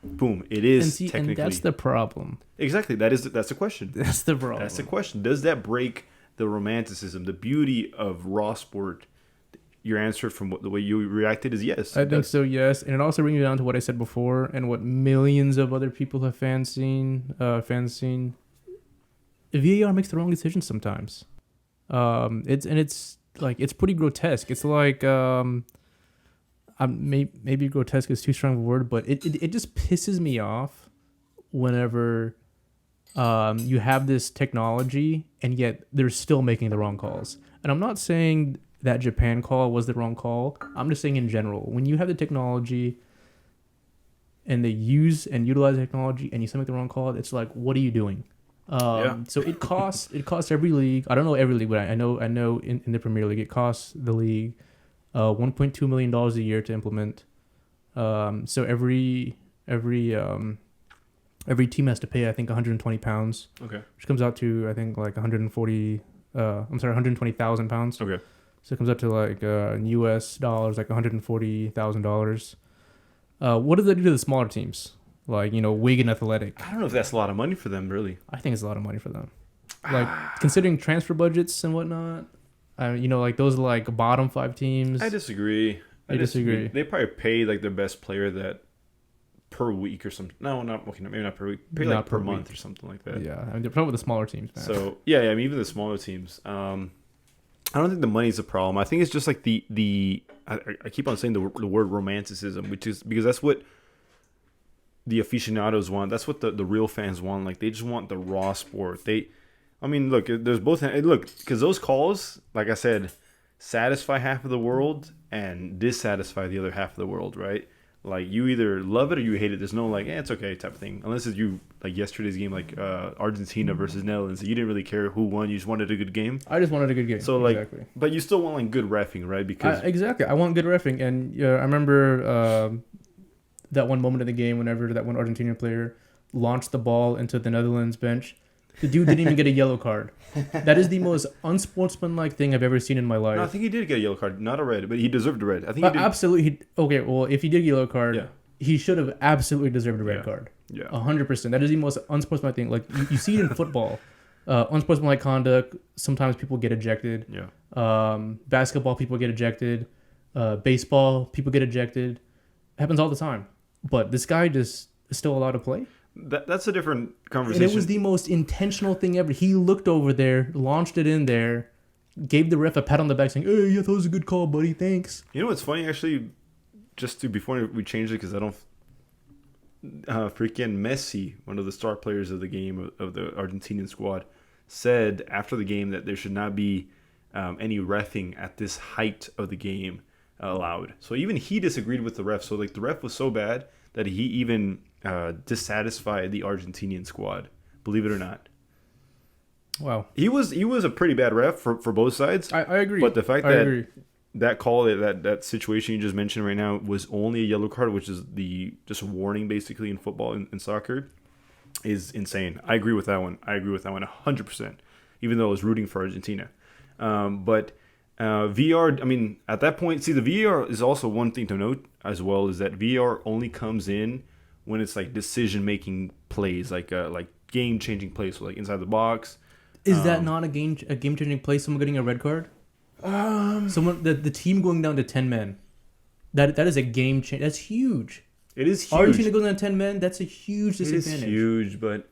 Boom! It is technically. And that's the problem. Exactly. That's the question. That's the problem. That's the question. Does that break the romanticism, the beauty of raw sport? Your answer from the way you reacted is yes. I think so. Yes, and it also brings you down to what I said before, and what millions of other people have fans seen. VAR makes the wrong decision sometimes. It's pretty grotesque. It's like maybe grotesque is too strong of a word, but it just pisses me off whenever you have this technology and yet they're still making the wrong calls. And I'm not saying that Japan call was the wrong call. I'm just saying in general, when you have the technology and they use and utilize the technology and you still make the wrong call, it's like, what are you doing? So it costs every league. I don't know every league, but I know in the Premier League it costs the league $1.2 million a year to implement. So every team has to pay, I think, £120. Okay. Which comes out to, I think, like £120,000. Okay. So it comes out to like US dollars, like $140,000. What does that do to the smaller teams? Like, Wigan Athletic. I don't know if that's a lot of money for them, really. I think it's a lot of money for them. Like, considering transfer budgets and whatnot, like those like bottom 5 teams. I disagree. I disagree. They probably pay like their best player that per week or something. No, maybe not per week. Pay like per month or something like that. Yeah, they're probably with the smaller teams, man. So yeah, I mean, even the smaller teams. I don't think the money's a problem. I think it's just like I keep on saying the word romanticism, which is because that's what the aficionados want. That's what the real fans want. Like, they just want the raw sport. Look, there's both. Look, because those calls, like I said, satisfy half of the world and dissatisfy the other half of the world, right? Like, you either love it or you hate it. There's no like, it's okay type of thing. Unless it's you, like yesterday's game, like Argentina versus Netherlands. You didn't really care who won. You just wanted a good game. I just wanted a good game. So like, exactly. But you still want like good reffing, right? Because exactly, I want good reffing. And I remember that one moment in the game whenever that one Argentinian player launched the ball into the Netherlands bench. The dude didn't even get a yellow card. That is the most unsportsmanlike thing I've ever seen in my life. No, I think he did get a yellow card, not a red, but he deserved a red. I think he did. Absolutely. Okay, well, if he did get a yellow card, he should have absolutely deserved a red card. Yeah. 100%. That is the most unsportsmanlike thing. Like, you see it in football. Unsportsmanlike conduct, sometimes people get ejected. Yeah. Basketball, people get ejected. Baseball, people get ejected. It happens all the time. But this guy just is still allowed to play. That's a different conversation. And it was the most intentional thing ever. He looked over there, launched it in there, gave the ref a pat on the back saying, hey, yeah, that was a good call, buddy. Thanks. You know what's funny, actually, before we change it, because I don't... freaking Messi, one of the star players of the game, of the Argentinian squad, said after the game that there should not be any reffing at this height of the game allowed. So even he disagreed with the ref. So like, the ref was so bad that he even dissatisfied the Argentinian squad, believe it or not. Wow. He was a pretty bad ref for both sides. I agree. But the fact that call, that situation you just mentioned right now, was only a yellow card, which is just a warning basically in football and soccer, is insane. I agree with that one. 100%, even though I was rooting for Argentina. But VR, I mean, at that point, see, the VR is also one thing to note as well, is that VR only comes in when it's like decision-making plays, like game-changing plays, so like inside the box. Is that not a game-changing play? Someone getting a red card? Someone the team going down to 10 men. That is a game change. That's huge. It is huge. Argentina goes down to 10 men. That's a huge disadvantage. It is huge, but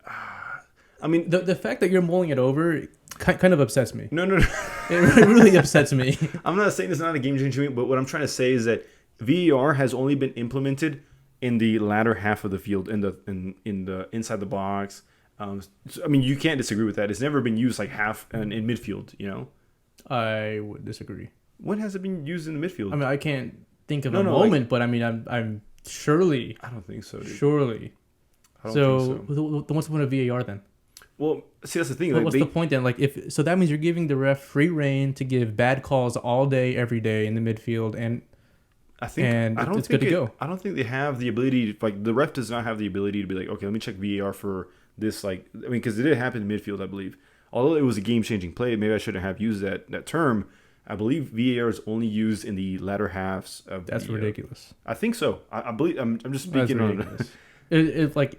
I mean, the fact that you're mulling it over kind of upsets me. No. It really upsets me. I'm not saying it's not a game-changing, but what I'm trying to say is that VAR has only been implemented in the latter half of the field, in the inside the box. I mean, you can't disagree with that. It's never been used like half in midfield, you know? I would disagree. When has it been used in the midfield? I mean, I can't think of a moment, but I mean, I'm surely. I don't think so, dude. Surely. I don't think so. What's the point of VAR then? Well, see, that's the thing. What's the point then? Like, so that means you're giving the ref free reign to give bad calls all day, every day in the midfield, and it's good to go. I don't think they have the ability to, like, the ref does not have the ability to be like, okay, let me check VAR for this. Like, I mean, because it did happen in midfield, I believe. Although it was a game-changing play, maybe I shouldn't have used that term. I believe VAR is only used in the latter halves of. That's ridiculous. I think so. I believe. I'm just speaking on it.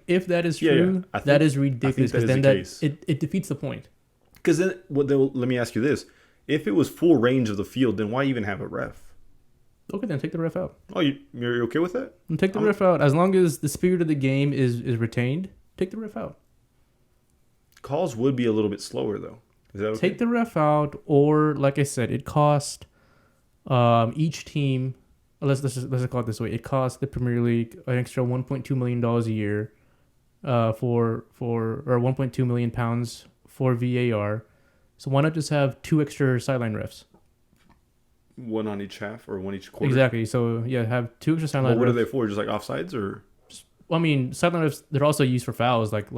If that is true, that is ridiculous. Because then it defeats the point. Because then, let me ask you this: if it was full range of the field, then why even have a ref? Okay, then take the ref out. Oh, you're okay with that? And take the ref out as long as the spirit of the game is retained. Take the ref out. Calls would be a little bit slower, though. Is that okay? Take the ref out, or like I said, it cost each team. Let's call it this way. It cost the Premier League an extra $1.2 million a year, or £1.2 million for VAR. So why not just have 2 extra sideline refs? one on each half or one each quarter. Exactly. So yeah, have 2 extra sideline. Well, what refs. are they for? Just like offsides or? Well, I mean, sideline refs, they're also used for fouls. Like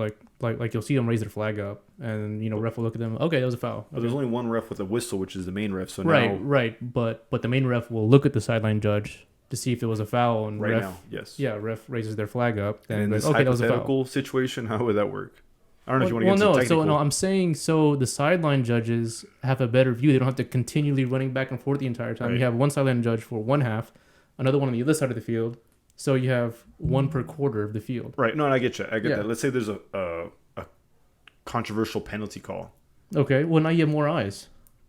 you'll see them raise their flag up, and ref will look at them. Okay, that was a foul. But there's only one ref with a whistle, which is the main ref. So right, now, right. But the main ref will look at the sideline judge to see if it was a foul, and right now, yes, yeah, ref raises their flag up. And in this okay, that was a foul. hypothetical situation, how would that work? I don't know if you want to Well, get no. into technical. So no, I'm saying so the sideline judges have a better view. They don't have to continually running back and forth the entire time. Right. You have one sideline judge for one half, another one on the other side of the field. So you have one per quarter of the field. Right. No, and I get you. I get Yeah. that. Let's say there's a controversial penalty call. Okay. Well, now you have more eyes.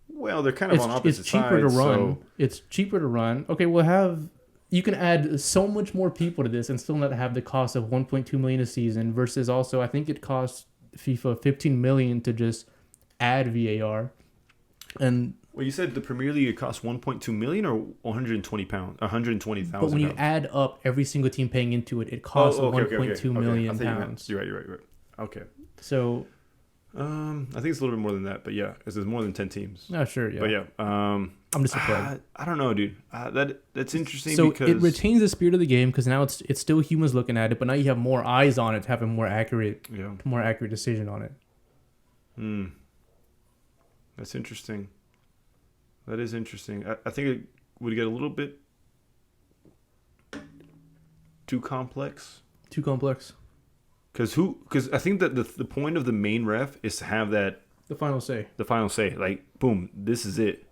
Well, they're kind of on opposite It's cheaper sides. to run. So It's cheaper to run. Okay, you can add so much more people to this and still not have the cost of 1.2 million a season versus also I think it costs FIFA 15 million to just add VAR. And well, you said the Premier League costs 1.2 million or 120 pounds, 120,000. but when you pounds? add up every single team paying into it, it costs 1.2 million I think you meant- pounds. You're right. Okay. So, I think it's a little bit more than that, but yeah, because there's more than 10 teams. sure, yeah. But yeah, I'm just surprised. I don't know, dude. That's interesting So because it retains the spirit of the game because now it's still humans looking at it, but now you have more eyes on it to have a more accurate decision on it. That's interesting. That is interesting. I think it would get a little bit too complex. Too complex. Because I think that the point of the main ref is to have that The final say. Like, boom, this is it.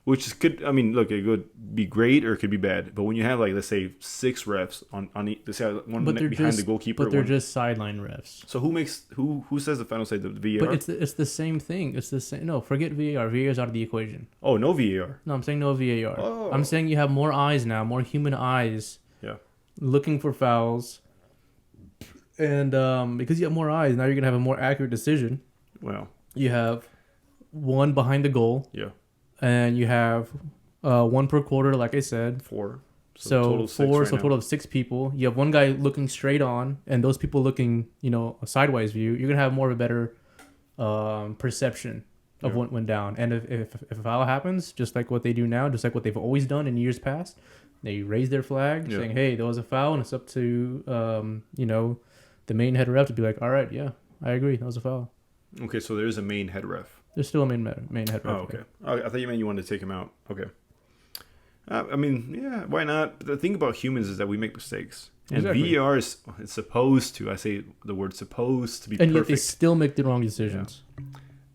Which is good. I mean, look, it could be great or it could be bad. But when you have, like, let's say 6 refs on let's say one behind the goalkeeper. But they're just sideline refs. So who says the final say? The VAR? But it's the same thing. It's the same. No, forget VAR. VAR is out of the equation. Oh, no VAR. No, I'm saying no VAR. Oh. I'm saying you have more eyes now, more human eyes. Yeah. Looking for fouls. And because you have more eyes, now you're gonna have a more accurate decision. Wow. You have one behind the goal. Yeah. And you have one per quarter, like I said. 4. So total 6 4, right so now. total of 6 people. You have one guy looking straight on, and those people looking, a sideways view. You're gonna have more of a better perception of what went down. And if a foul happens, just like what they do now, just like what they've always done in years past, they raise their flag saying, "Hey, there was a foul," and it's up to the main head ref to be like, "All right, yeah, I agree, that was a foul." Okay, so there's a main head ref. There's still a main head ref. Oh, okay. I thought you meant you wanted to take him out. Okay. I mean, yeah, why not? But the thing about humans is that we make mistakes. And Exactly. VAR is supposed to, I say the word supposed to be And yet perfect. they still make the wrong decisions.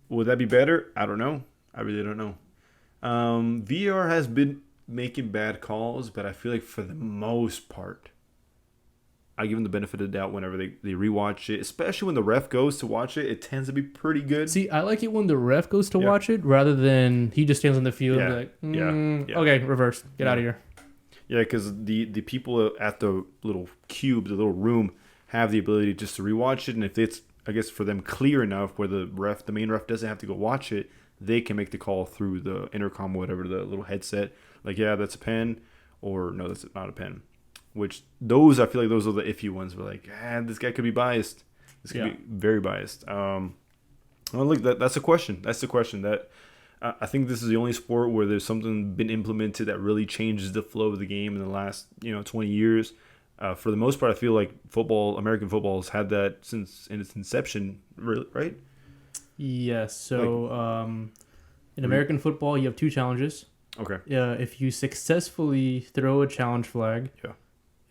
Would that be better? I don't know. I really don't know. VAR has been making bad calls, but I feel like for the most part, I give them the benefit of the doubt whenever they rewatch it, especially when the ref goes to watch it. It tends to be pretty good. See, I like it when the ref goes to watch it rather than he just stands on the field and be like, okay, reverse, get out of here. Yeah, because the people at the little cube, the little room, have the ability just to rewatch it, and if it's, I guess, for them clear enough where the main ref doesn't have to go watch it, they can make the call through the intercom, whatever, the little headset. Like, yeah, that's a pen, or no, that's not a pen. Which I feel like those are the iffy ones. We're like, this guy could be biased. This could be very biased. Well, look, that's a question. That's the question. That I think this is the only sport where there's something been implemented that really changes the flow of the game in the last 20 years. For the most part, I feel like American football has had that since in its inception, really, right? Yes. So in American football, you have 2 challenges. Okay. If you successfully throw a challenge flag,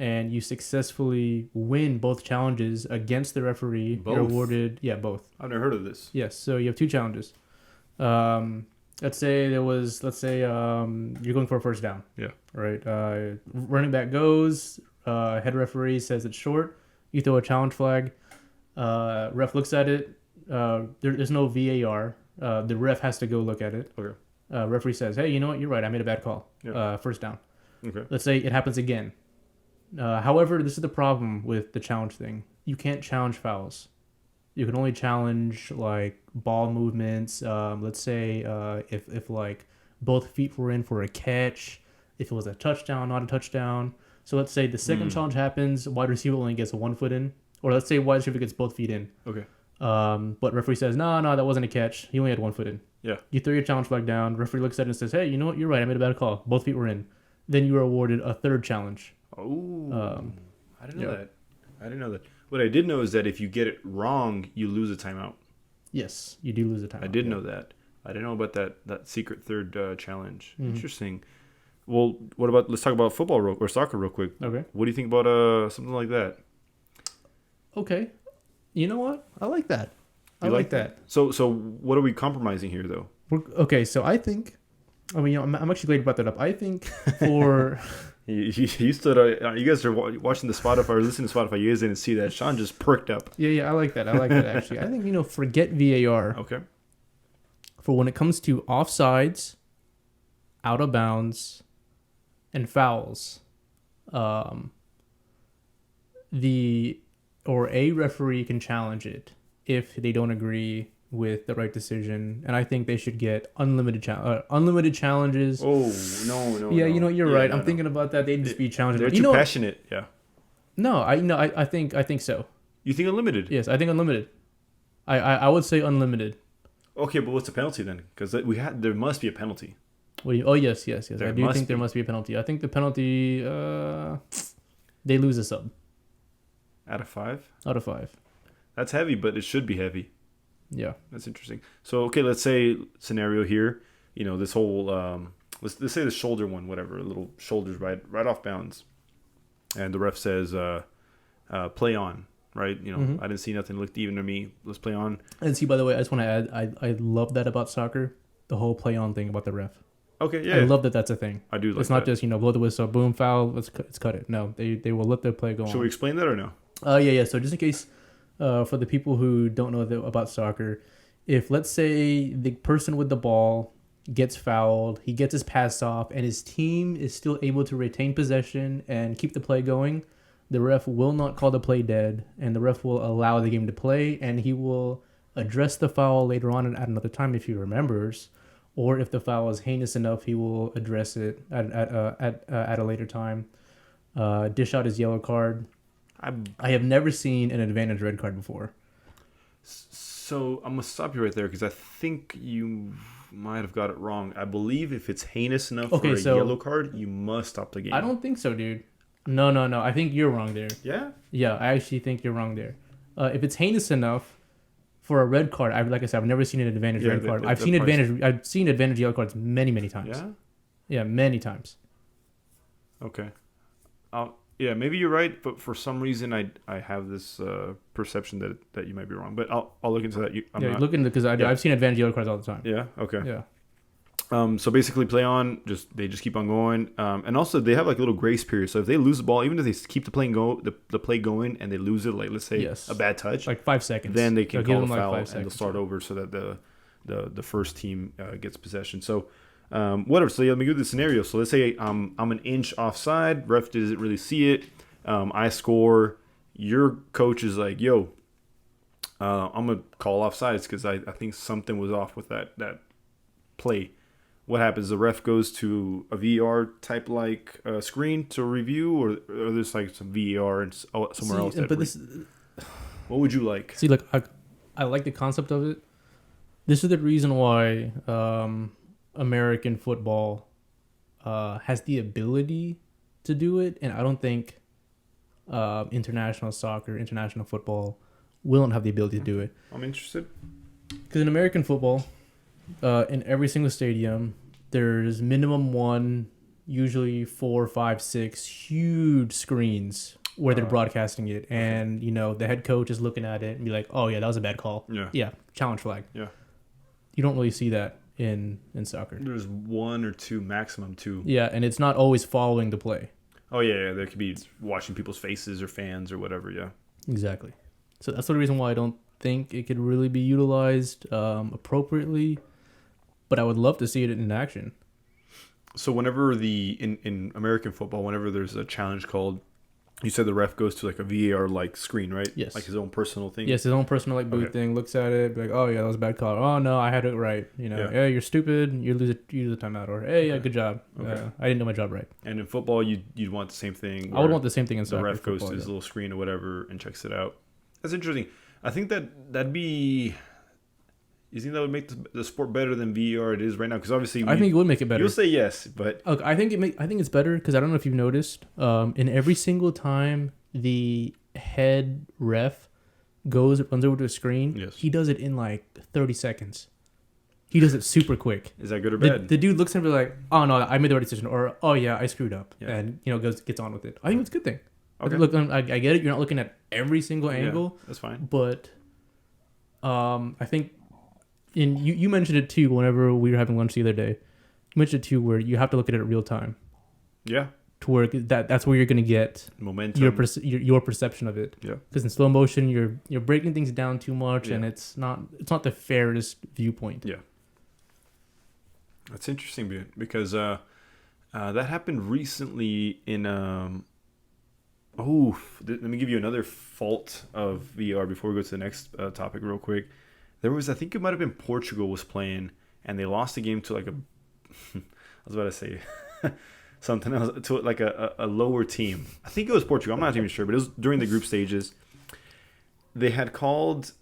and you successfely win both challenges against the referee, you're awarded. Yeah, both. I've never heard of this. Yes. So you have 2 challenges. Let's say you're going for a first down. Yeah. Right. Running back goes. Head referee says it's short. You throw a challenge flag. Ref looks at it. There's no VAR. The ref has to go look at it. Okay. Referee says, "Hey, you know what? You're right. I made a bad call. First down." Okay. Let's say it happens again. However, this is the problem with the challenge thing. You can't challenge fouls. You can only challenge like ball movements. Let's say if like both feet were in for a catch, if it was a touchdown, not a touchdown. So let's say the second challenge happens, wide receiver only gets 1 foot in, or let's say wide receiver gets both feet in. Okay. But referee says, no, that wasn't a catch. He only had 1 foot in. Yeah. You throw your challenge flag down. Referee looks at it and says, "Hey, you know what? You're right. I made a bad call. Both feet were in." Then you are awarded a third challenge. Oh, I didn't know that. I didn't know that. What I did know is that if you get it wrong, you lose a timeout. Yes, you do lose a timeout. I did know that. I didn't know about that secret third challenge. Interesting. Well, what about? Let's talk about football or soccer real quick. Okay. What do you think about something like that? Okay. You know what? I like that. You like that? So what are we compromising here, though? Okay, so I think, I'm actually glad you brought that up. I think for... you stood. You guys are watching the Spotify or listening to Spotify. You guys didn't see that. Sean just perked up. Yeah, I like that. Actually. I think, forget VAR. Okay. For when it comes to offsides, out of bounds, and fouls, a referee can challenge it if they don't agree with the right decision, and I think they should get unlimited challenges. Oh no! Yeah, you're right. I'm thinking about that. They'd just be challenging. They're too passionate. Yeah. No, I think so. You think unlimited? Yes, I think unlimited. I would say unlimited. Okay, but what's the penalty then? Because there must be a penalty. Yes. I do think there must be a penalty. I think the penalty, they lose a sub. Out of 5? Out of 5. That's heavy, but it should be heavy. Yeah. That's interesting. So, okay, let's say scenario here, this whole, let's say the shoulder one, whatever, little shoulders right off bounds. And the ref says, play on, right? I didn't see nothing looked even to me. Let's play on. And see, by the way, I just want to add, I love that about soccer, the whole play on thing about the ref. Okay, yeah. I love that that's a thing. I do like that. It's not just, blow the whistle, boom, foul, let's cut it. No, they will let the play go on. Should we explain that or no? Yeah. So just in case, for the people who don't know about soccer, if let's say the person with the ball gets fouled, he gets his pass off, and his team is still able to retain possession and keep the play going, the ref will not call the play dead, and the ref will allow the game to play, and he will address the foul later on and at another time if he remembers, or if the foul is heinous enough, he will address it at a later time. Dish out his yellow card. I have never seen an advantage red card before. So I'm gonna stop you right there because I think you might have got it wrong. I believe if it's heinous enough for a yellow card, you must stop the game. I don't think so, dude. No. I think you're wrong there. Yeah? Yeah, I actually think you're wrong there. If it's heinous enough for a red card, like I said, I've never seen an advantage red card. I've seen advantage yellow cards many times. Yeah? Yeah, many times. Okay. Yeah, maybe you're right, but for some reason I have this perception that you might be wrong. But I'll look into that. Look into because I've seen advantage yellow cards all the time. Yeah. Okay. Yeah. So basically, play on. They just keep on going. And also they have like a little grace period. So if they lose the ball, even if they keep the play going, and they lose it, like let's say a bad touch, like 5 seconds, then they can call a foul and they'll start over so that the first team gets possession. So. Whatever. So let me give you the scenario. So let's say I'm an inch offside. Ref doesn't really see it. I score. Your coach is like, "Yo, I'm gonna call offsides because I think something was off with that play." What happens? The ref goes to a VAR type like screen to review, or there's like some VAR and somewhere else. What would you like? See, like I like the concept of it. This is the reason why. American football has the ability to do it, and I don't think international soccer, international football will not have the ability to do it. I'm interested. Because in American football, in every single stadium, there's minimum 1, usually 4, 5, 6 huge screens where they're broadcasting it, and the head coach is looking at it and be like, "Oh yeah, that was a bad call. Yeah, challenge flag." Yeah, you don't really see that in soccer. There's 1 or 2, maximum 2. Yeah, and it's not always following the play. Oh yeah, there could be watching people's faces or fans or whatever. Yeah, exactly. So that's the reason why I don't think it could really be utilized appropriately, but I would love to see it in action. So whenever in American football, whenever there's a challenge called, you said the ref goes to like a VAR like screen, right? Yes. Like his own personal thing. Yes, his own personal like booth thing. Looks at it, be like, "Oh yeah, that was a bad call. Oh no, I had it right. Hey, you're stupid. You lose a timeout." Or, "Hey, yeah, good job. I didn't do my job right." And in football, you'd want the same thing. I would want the same thing in soccer. The ref goes to his little screen or whatever and checks it out. That's interesting. I think that'd be. You think that would make the sport better than VAR it is right now? Because obviously, I think it would make it better. You'll say yes, but Look, I think it's better because I don't know if you've noticed. In every single time the head ref runs over to a screen, yes. he does it in like 30 seconds. He does it super quick. Is that good or bad? The dude looks at me like, "Oh no, I made the right decision," or "Oh yeah, I screwed up," and gets on with it. I think it's a good thing. Okay. Look, I get it. You're not looking at every single angle. That's fine. But, I think, you mentioned it too. Whenever we were having lunch the other day, you mentioned it too, where you have to look at it in real time. Yeah. To where that's where you're gonna get momentum, your perception of it. Yeah. Because in slow motion, you're breaking things down too much, yeah. and it's not the fairest viewpoint. Yeah. That's interesting, because that happened recently in. Let me give you another fault of VR before we go to the next topic real quick. There was, I think it might have been Portugal was playing, and they lost the game to like I was about to say something else, to like a lower team. I think it was Portugal. I'm not even sure, but it was during the group stages. They had called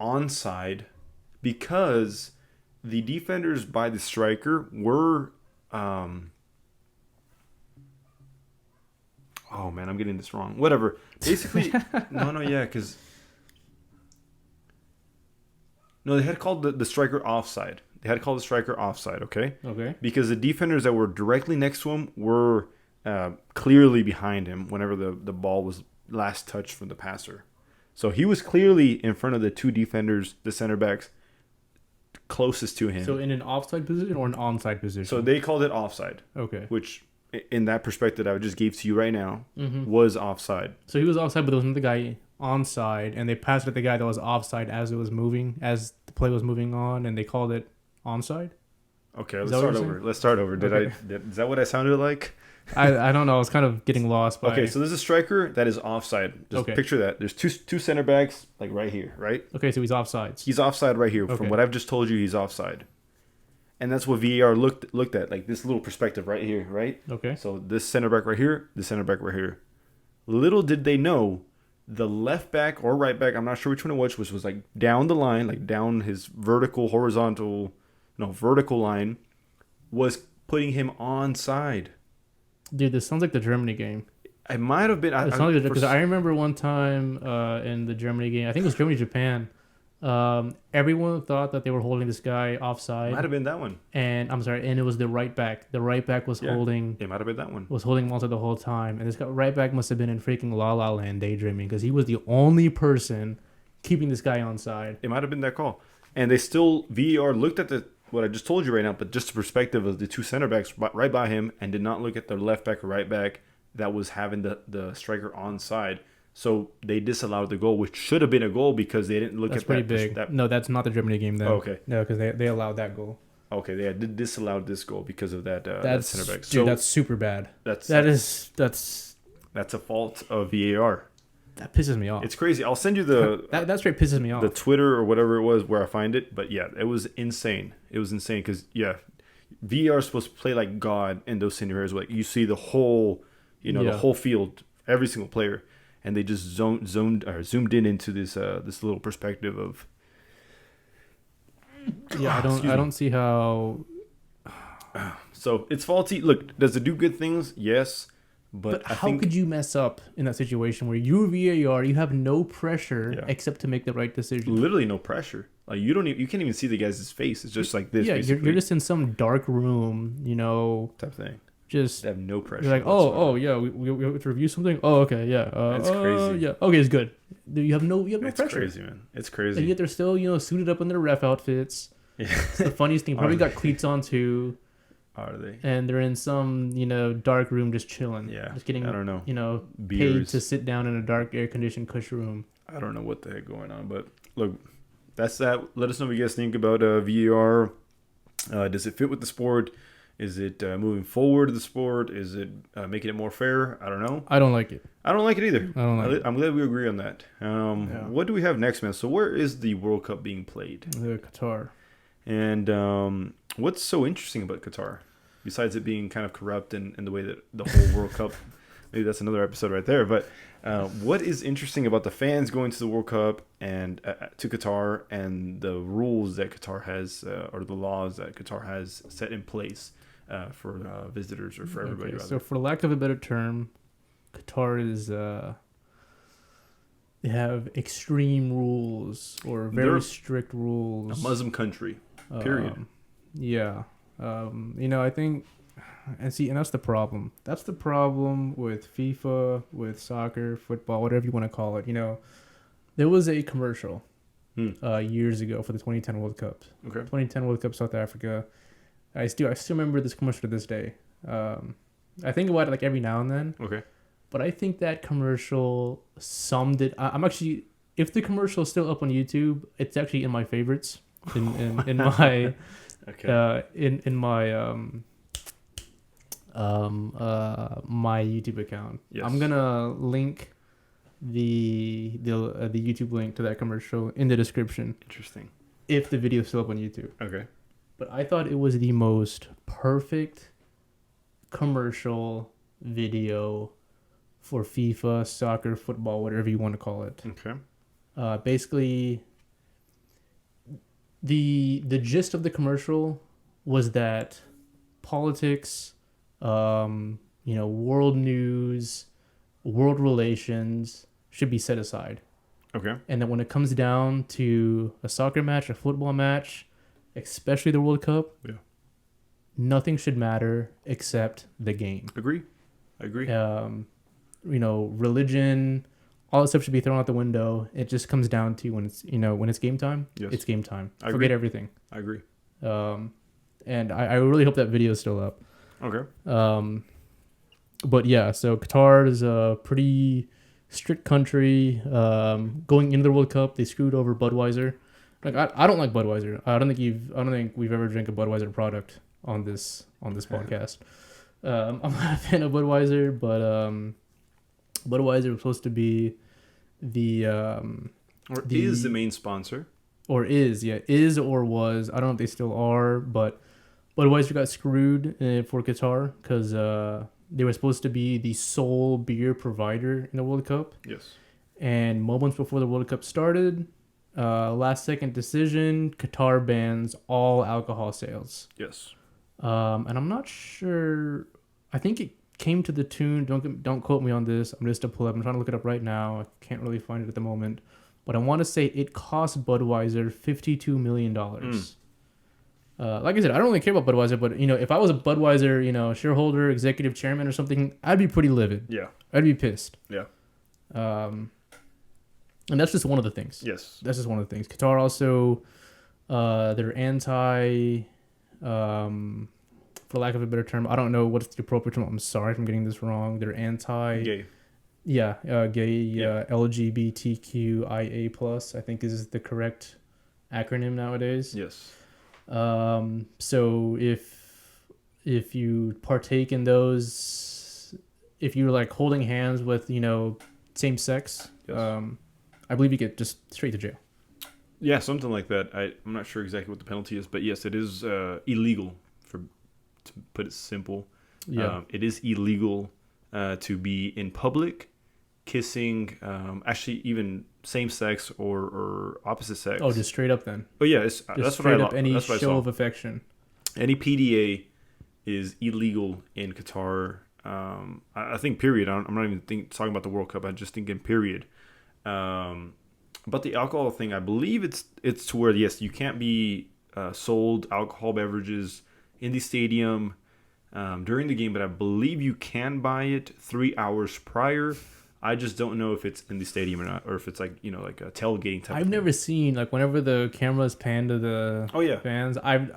onside because the defenders by the striker were oh man, I'm getting this wrong. Whatever. Basically, because they had called the striker offside. They had called the striker offside, okay? Okay. Because the defenders that were directly next to him were clearly behind him whenever the ball was last touched from the passer. So he was clearly in front of the two defenders, the center backs, closest to him. So in an offside position or an onside position? So they called it offside. Okay. Which, in that perspective I just gave to you right now, was offside. So he was offside, but there was another guy onside, and they passed it to the guy that was offside as the play was moving on, and they called it onside? Okay, let's start over. Is that what I sounded like? I don't know. I was kind of getting lost. Okay, so there's a striker that is offside. Just picture that. There's two center backs, like right here, right? Okay, so he's offside. He's offside right here. Okay. From what I've just told you, he's offside. And that's what VAR looked at, like this little perspective right here, right? Okay. So this center back right here, this center back right here. Little did they know, the left back or right back, I'm not sure which one it was, which was like down the line, like down his vertical line, was putting him onside. Dude, this sounds like the Germany game. It might have been. Because I remember one time in the Germany game, I think it was Germany-Japan, everyone thought that they were holding this guy offside. Might have been that one. And it was the right back. The right back was holding. It might have been that one. Was holding him onside the whole time, and this guy right back must have been in freaking La La Land daydreaming because he was the only person keeping this guy onside. It might have been that call, and they still VAR looked at what I just told you right now, but just the perspective of the two center backs right by him, and did not look at the left back or right back that was having the striker onside. So they disallowed the goal, which should have been a goal because they didn't look that's at that. That's pretty big. No, that's not the Germany game then. Oh, okay. No, because they allowed that goal. Okay, they had disallowed this goal because of that center back. Dude, that's super bad. That's a fault of VAR. That pisses me off. It's crazy. I'll send you the that straight pisses me off. The Twitter or whatever it was where I find it, but yeah, it was insane. It was insane because VAR is supposed to play like God in those scenarios. Like you see the whole, the whole field, every single player, and they just zoomed in into this little perspective of. Yeah, I don't see how. So it's faulty. Look, does it do good things? Yes. But how could you mess up in that situation where you're VAR, you have no pressure except to make the right decision? Literally no pressure. Like you can't even see the guy's face. It's just like this. Yeah, you're just in some dark room, type thing. Just they have no pressure. You're like, we have to review something. Oh, okay, yeah. It's crazy. Yeah, okay, it's good. You have no it's pressure. It's crazy, man. It's crazy. And yet they're still suited up in their ref outfits. Yeah. It's the funniest thing. Probably got cleats on too. Are they? And they're in some, dark room just chilling. Yeah. Just getting, I don't know. Paid to sit down in a dark, air-conditioned cush room. I don't know what the heck going on. But, look, that's that. Let us know what you guys think about VAR. Does it fit with the sport? Is it moving forward the sport? Is it making it more fair? I don't know. I don't like it. I don't like it either. I don't like it. I'm glad we agree on that. What do we have next, man? So where is the World Cup being played? Qatar. And what's so interesting about Qatar? Besides it being kind of corrupt and the way that the whole World Cup maybe that's another episode right there. But what is interesting about the fans going to the World Cup and to Qatar and the rules that Qatar has or the laws that Qatar has set in place for visitors or for everybody? Okay, so for lack of a better term, Qatar is they have extreme rules or very They're strict rules. a Muslim country, period. Yeah. I think, and that's the problem. That's the problem with FIFA, with soccer, football, whatever you want to call it. There was a commercial years ago for the 2010 World Cup. Okay. 2010 World Cup South Africa. I still remember this commercial to this day. I think about it like every now and then. Okay. But I think that commercial summed it. I'm actually, if the commercial is still up on YouTube, it's actually in my favorites in my Okay. in my my YouTube account. Yes. I'm gonna link the YouTube link to that commercial in the description Interesting. if the video is still up on YouTube. Okay. But I thought it was the most perfect commercial video for FIFA, soccer, football, whatever you want to call it. Okay. Basically, the gist of the commercial was that politics, world news, world relations should be set aside. Okay. And that when it comes down to a soccer match, a football match, especially the World Cup, nothing should matter except the game. Agree. I agree. Religion, all that stuff should be thrown out the window. It just comes down to when it's game time. Yes. It's game time. I Forget agree. everything. I agree. And I really hope that video is still up. Okay. But yeah, so Qatar is a pretty strict country. Going into the World Cup, they screwed over Budweiser. Like I don't like Budweiser. I don't think we've ever drank a Budweiser product on this podcast. I'm not a fan of Budweiser, but Budweiser was supposed to be is the main sponsor. Or is or was. I don't know if they still are, but Budweiser got screwed for Qatar because they were supposed to be the sole beer provider in the World Cup. Yes. And moments before the World Cup started, last second decision, Qatar bans all alcohol sales. Yes. And I'm not sure. I think it came to the tune. Don't quote me on this. I'm just a pleb. I'm trying to look it up right now. I can't really find it at the moment. But I want to say it cost Budweiser $52 million. Like I said, I don't really care about Budweiser, but if I was a Budweiser, shareholder, executive chairman, or something, I'd be pretty livid. Yeah. I'd be pissed. Yeah. And that's just one of the things. Yes. That's just one of the things. Qatar also, they're anti, for lack of a better term, I don't know what's the appropriate term. I'm sorry if I'm getting this wrong. They're anti. Gay. Yeah, gay, LGBTQIA plus, I think is the correct acronym nowadays. Yes. So if you partake in those, if you're like holding hands with same sex, Yes. I believe you get just straight to jail. Yeah, something like that. I'm not sure exactly what the penalty is, but yes, it is illegal. To put it simple, it is illegal to be in public kissing, actually even same sex or opposite sex. Oh, just straight up then. But yeah, Just that's straight what up any that's what I show saw. of affection. Any PDA is illegal in Qatar. I think period. I'm not even talking about the World Cup. I'm just thinking period. But the alcohol thing, I believe it's to where yes, you can't be sold alcohol beverages in the stadium during the game, but I believe you can buy it 3 hours prior. I just don't know if it's in the stadium or not, or if it's like like a tailgating type. I've never seen whenever the cameras pan to the fans. I've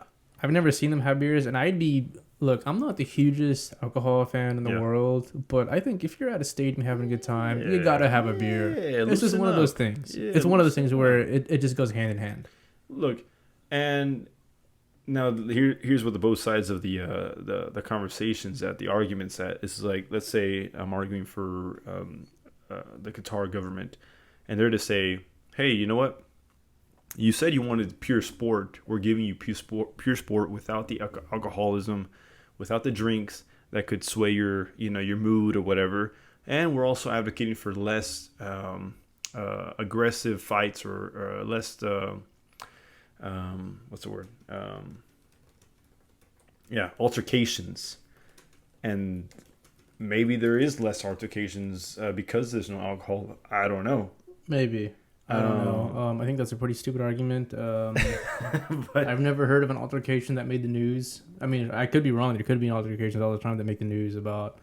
never seen them have beers, and I'm not the hugest alcohol fan in the world, but I think if you're at a stadium having a good time, you gotta have a beer. It's just one of those things. It's one of those things where it just goes hand in hand. Look, and now here's what the both sides of the conversations at, the arguments at. This is like, let's say I'm arguing for the Qatar government, and they're to say, hey, you know what? You said you wanted pure sport. We're giving you pure sport without the alcoholism, without the drinks that could sway your your mood or whatever. and we're also advocating for less aggressive fights or less what's the word? Altercations. And maybe there is less altercations because there's no alcohol. I don't know. Maybe. I don't know. I think that's a pretty stupid argument. But I've never heard of an altercation that made the news. I mean, I could be wrong. There could be altercations all the time that make the news about,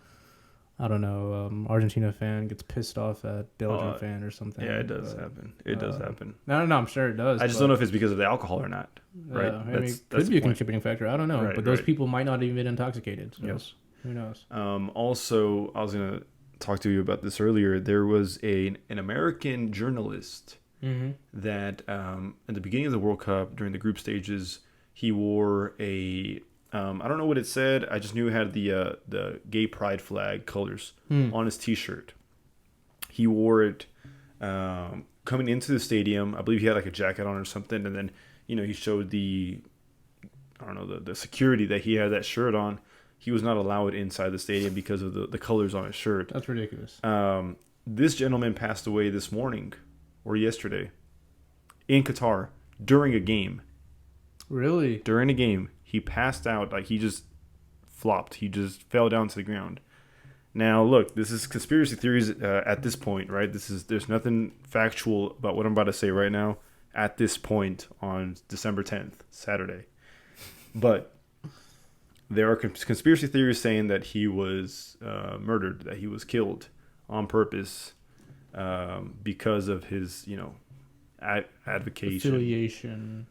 I don't know, Argentina fan gets pissed off at Belgium fan or something. Yeah, it does happen. It does happen. No, I'm sure it does. I just don't know if it's because of the alcohol or not. Right? I mean, it could be a contributing factor. I don't know. Right, but those people might not even been intoxicated. So yes. Who knows? Also, I was going to talk to you about this earlier. There was an American journalist that at the beginning of the World Cup, during the group stages, he wore a I don't know what it said. I just knew it had the gay pride flag colors on his T-shirt. He wore it coming into the stadium. I believe he had like a jacket on or something, and then he showed the security that he had that shirt on. He was not allowed inside the stadium because of the colors on his shirt. That's ridiculous. This gentleman passed away this morning or yesterday in Qatar during a game. Really? During a game, he passed out. Like, he just flopped. He just fell down to the ground. Now, look, this is conspiracy theories at this point, right? There's nothing factual about what I'm about to say right now at this point on December 10th, Saturday. But there are conspiracy theories saying that he was murdered, that he was killed on purpose because of his, advocation,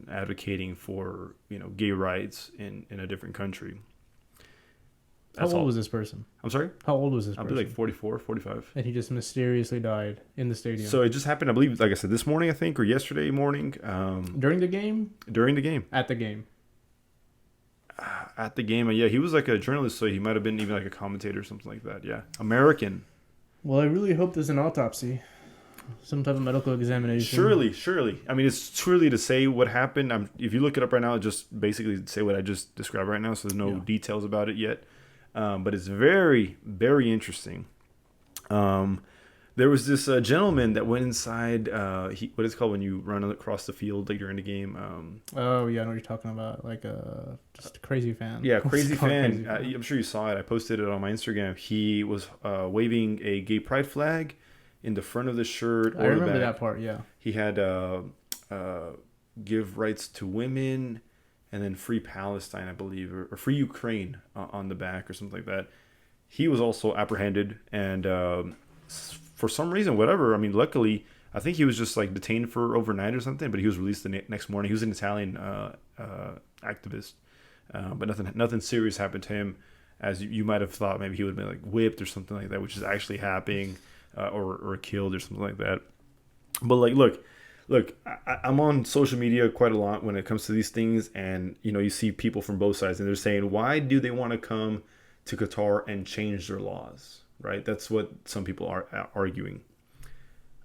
advocating for gay rights in a different country. How old was this person? I'm sorry? How old was this person? I believe like 44, 45. And he just mysteriously died in the stadium. So it just happened, I believe, like I said, this morning, I think, or yesterday morning. During the game? During the game. At the game. At the game, yeah. He was like a journalist, so he might have been even like a commentator or something like that, yeah. American. Well, I really hope there's an autopsy. Some type of medical examination. Surely. I mean, it's too early to say what happened. If you look it up right now, it just basically say what I just described right now, so there's no details about it yet. But it's very, very interesting. There was this gentleman that went inside. What is it called when you run across the field like during the game? Oh yeah, I know what you're talking about. Like just a crazy fan. Yeah, crazy fan. I'm sure you saw it. I posted it on my Instagram. He was waving a gay pride flag in the front of the shirt. I remember that part. Yeah. He had give rights to women, and then free Palestine, I believe, or free Ukraine on the back or something like that. He was also apprehended, and for some reason, whatever. I mean, luckily, I think he was just like detained for overnight or something, but he was released the next morning. He was an Italian activist, but nothing serious happened to him, as you might have thought. Maybe he would have been like whipped or something like that, which is actually happening, or killed or something like that. But like, look, I'm on social media quite a lot when it comes to these things, and you see people from both sides, and they're saying, why do they want to come to Qatar and change their laws? Right? That's what some people are arguing.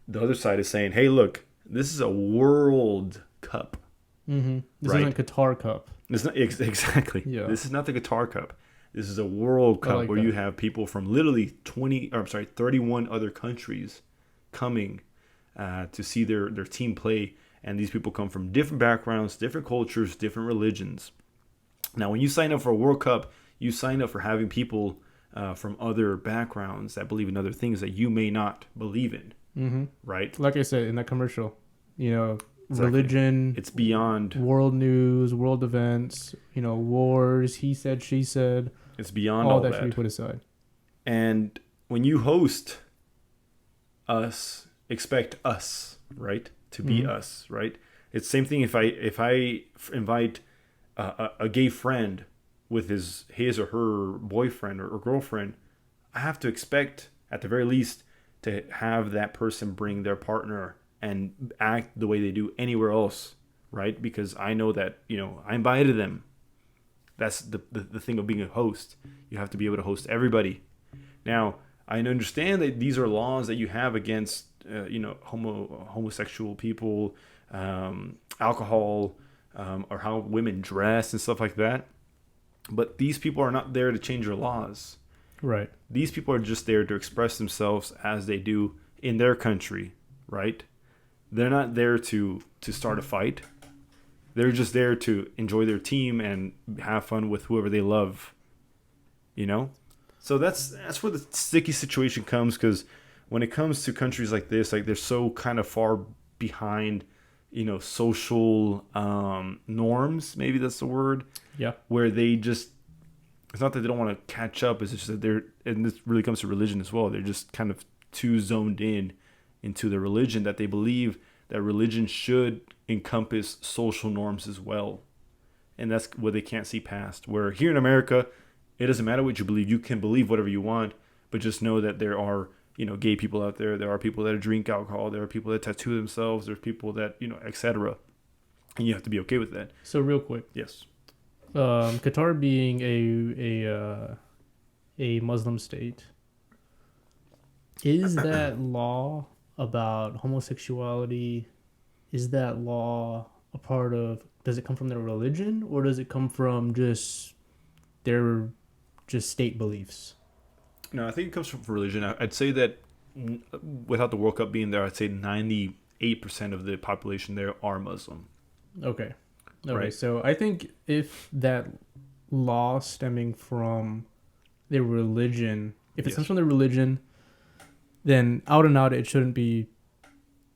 The other side is saying, hey, look, this is a World Cup. Mm-hmm. This isn't Qatar Cup. It's not, exactly. Yeah. This is not the Qatar Cup. This is a World Cup where you have people from literally 31 other countries coming to see their team play. And these people come from different backgrounds, different cultures, different religions. Now, when you sign up for a World Cup, you sign up for having people from other backgrounds that believe in other things that you may not believe in. Mm-hmm. Right? Like I said in that commercial, exactly. Religion, it's beyond world news, world events, wars, he said, she said. It's beyond all that. Should be put aside. And when you host us, expect us, right, to be us, right? It's the same thing if I invite a gay friend with his or her boyfriend or girlfriend, I have to expect at the very least to have that person bring their partner and act the way they do anywhere else, right? Because I know that I invited them. That's the thing of being a host. You have to be able to host everybody. Now, I understand that these are laws that you have against homosexual people, alcohol, or how women dress and stuff like that. But these people are not there to change your laws. Right. These people are just there to express themselves as they do in their country, right? They're not there to start a fight. They're just there to enjoy their team and have fun with whoever they love, you know? So that's where the sticky situation comes, because when it comes to countries like this, like they're so kind of far behind, you know, social norms, maybe that's the word. Yeah. Where they just, it's not that they don't want to catch up, it's just that they're, and this really comes to religion as well, they're just kind of too zoned in into the religion that they believe that religion should encompass social norms as well. And that's what they can't see past. Where here in America, it doesn't matter what you believe. You can believe whatever you want, but just know that there are, you know, gay people out there. There are people that drink alcohol. There are people that tattoo themselves. There's people that, you know, etc. And you have to be okay with that. So real quick. Yes. Qatar being a Muslim state, is that law about homosexuality, is that law a part of, does it come from their religion, or does it come from just their state beliefs? No, I think it comes from religion. I'd say that without the World Cup being there, I'd say 98% of the population there are Muslim. Okay. Right. So I think if that law stemming from their religion, if it Yes. stems from their religion, then out and out it shouldn't be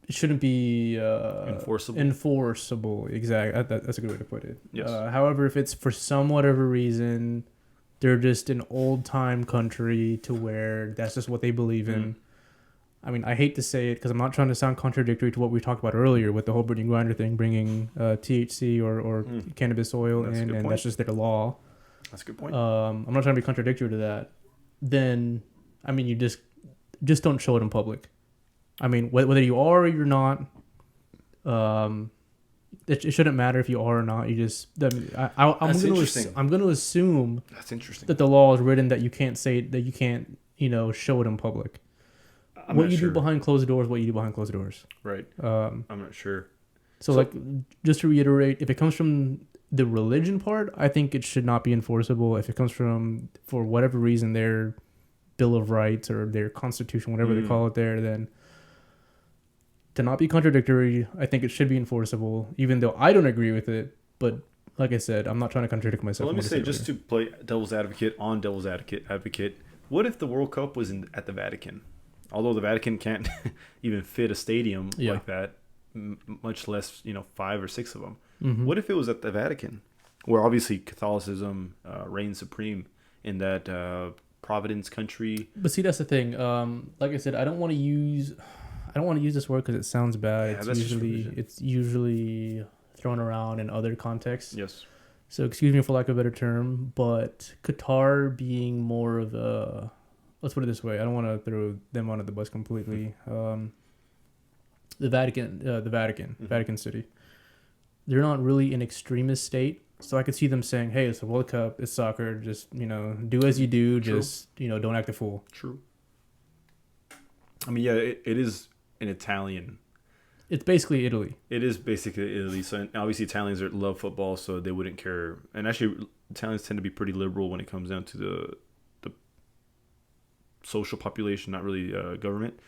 enforceable. Exactly. That's a good way to put it. Yes. However, if it's for some whatever reason, they're just an old time country to where that's just what they believe in. I mean, I hate to say it because I'm not trying to sound contradictory to what we talked about earlier with the whole Brittney Griner thing, bringing THC or cannabis oil in, and that's just their law. That's a good point. I'm not trying to be contradictory to that. Then, I mean, you just don't show it in public. I mean, whether you are or you're not, it shouldn't matter if you are or not. You just, I'm going to assume that's interesting that the law is written that you can't say that you can't, you know, show it in public. What you do behind closed doors, what you do behind closed doors. Right. I'm not sure. So, like, just to reiterate, if it comes from the religion part, I think it should not be enforceable. If it comes from, for whatever reason, their Bill of Rights or their Constitution, whatever they call it there, then to not be contradictory, I think it should be enforceable, even though I don't agree with it. But like I said, I'm not trying to contradict myself. Well, let me say, just to play devil's advocate, what if the World Cup was at the Vatican? Although the Vatican can't even fit a stadium like that, much less, you know, 5 or 6 of them. Mm-hmm. What if it was at the Vatican, where obviously Catholicism reigns supreme in that Providence country? But see, that's the thing. Like I said, I don't want to use this word because it sounds bad. Yeah, it's usually thrown around in other contexts. Yes. So excuse me for lack of a better term, but Qatar being more of a, let's put it this way, I don't want to throw them under the bus completely. The Vatican City, they're not really an extremist state. So I could see them saying, hey, it's the World Cup, it's soccer, just, you know, do as you do, True. Just, you know, don't act a fool. True. I mean, yeah, it is an Italian. It's basically Italy. It is basically Italy. So obviously Italians love football, so they wouldn't care. And actually, Italians tend to be pretty liberal when it comes down to the social population, not really government.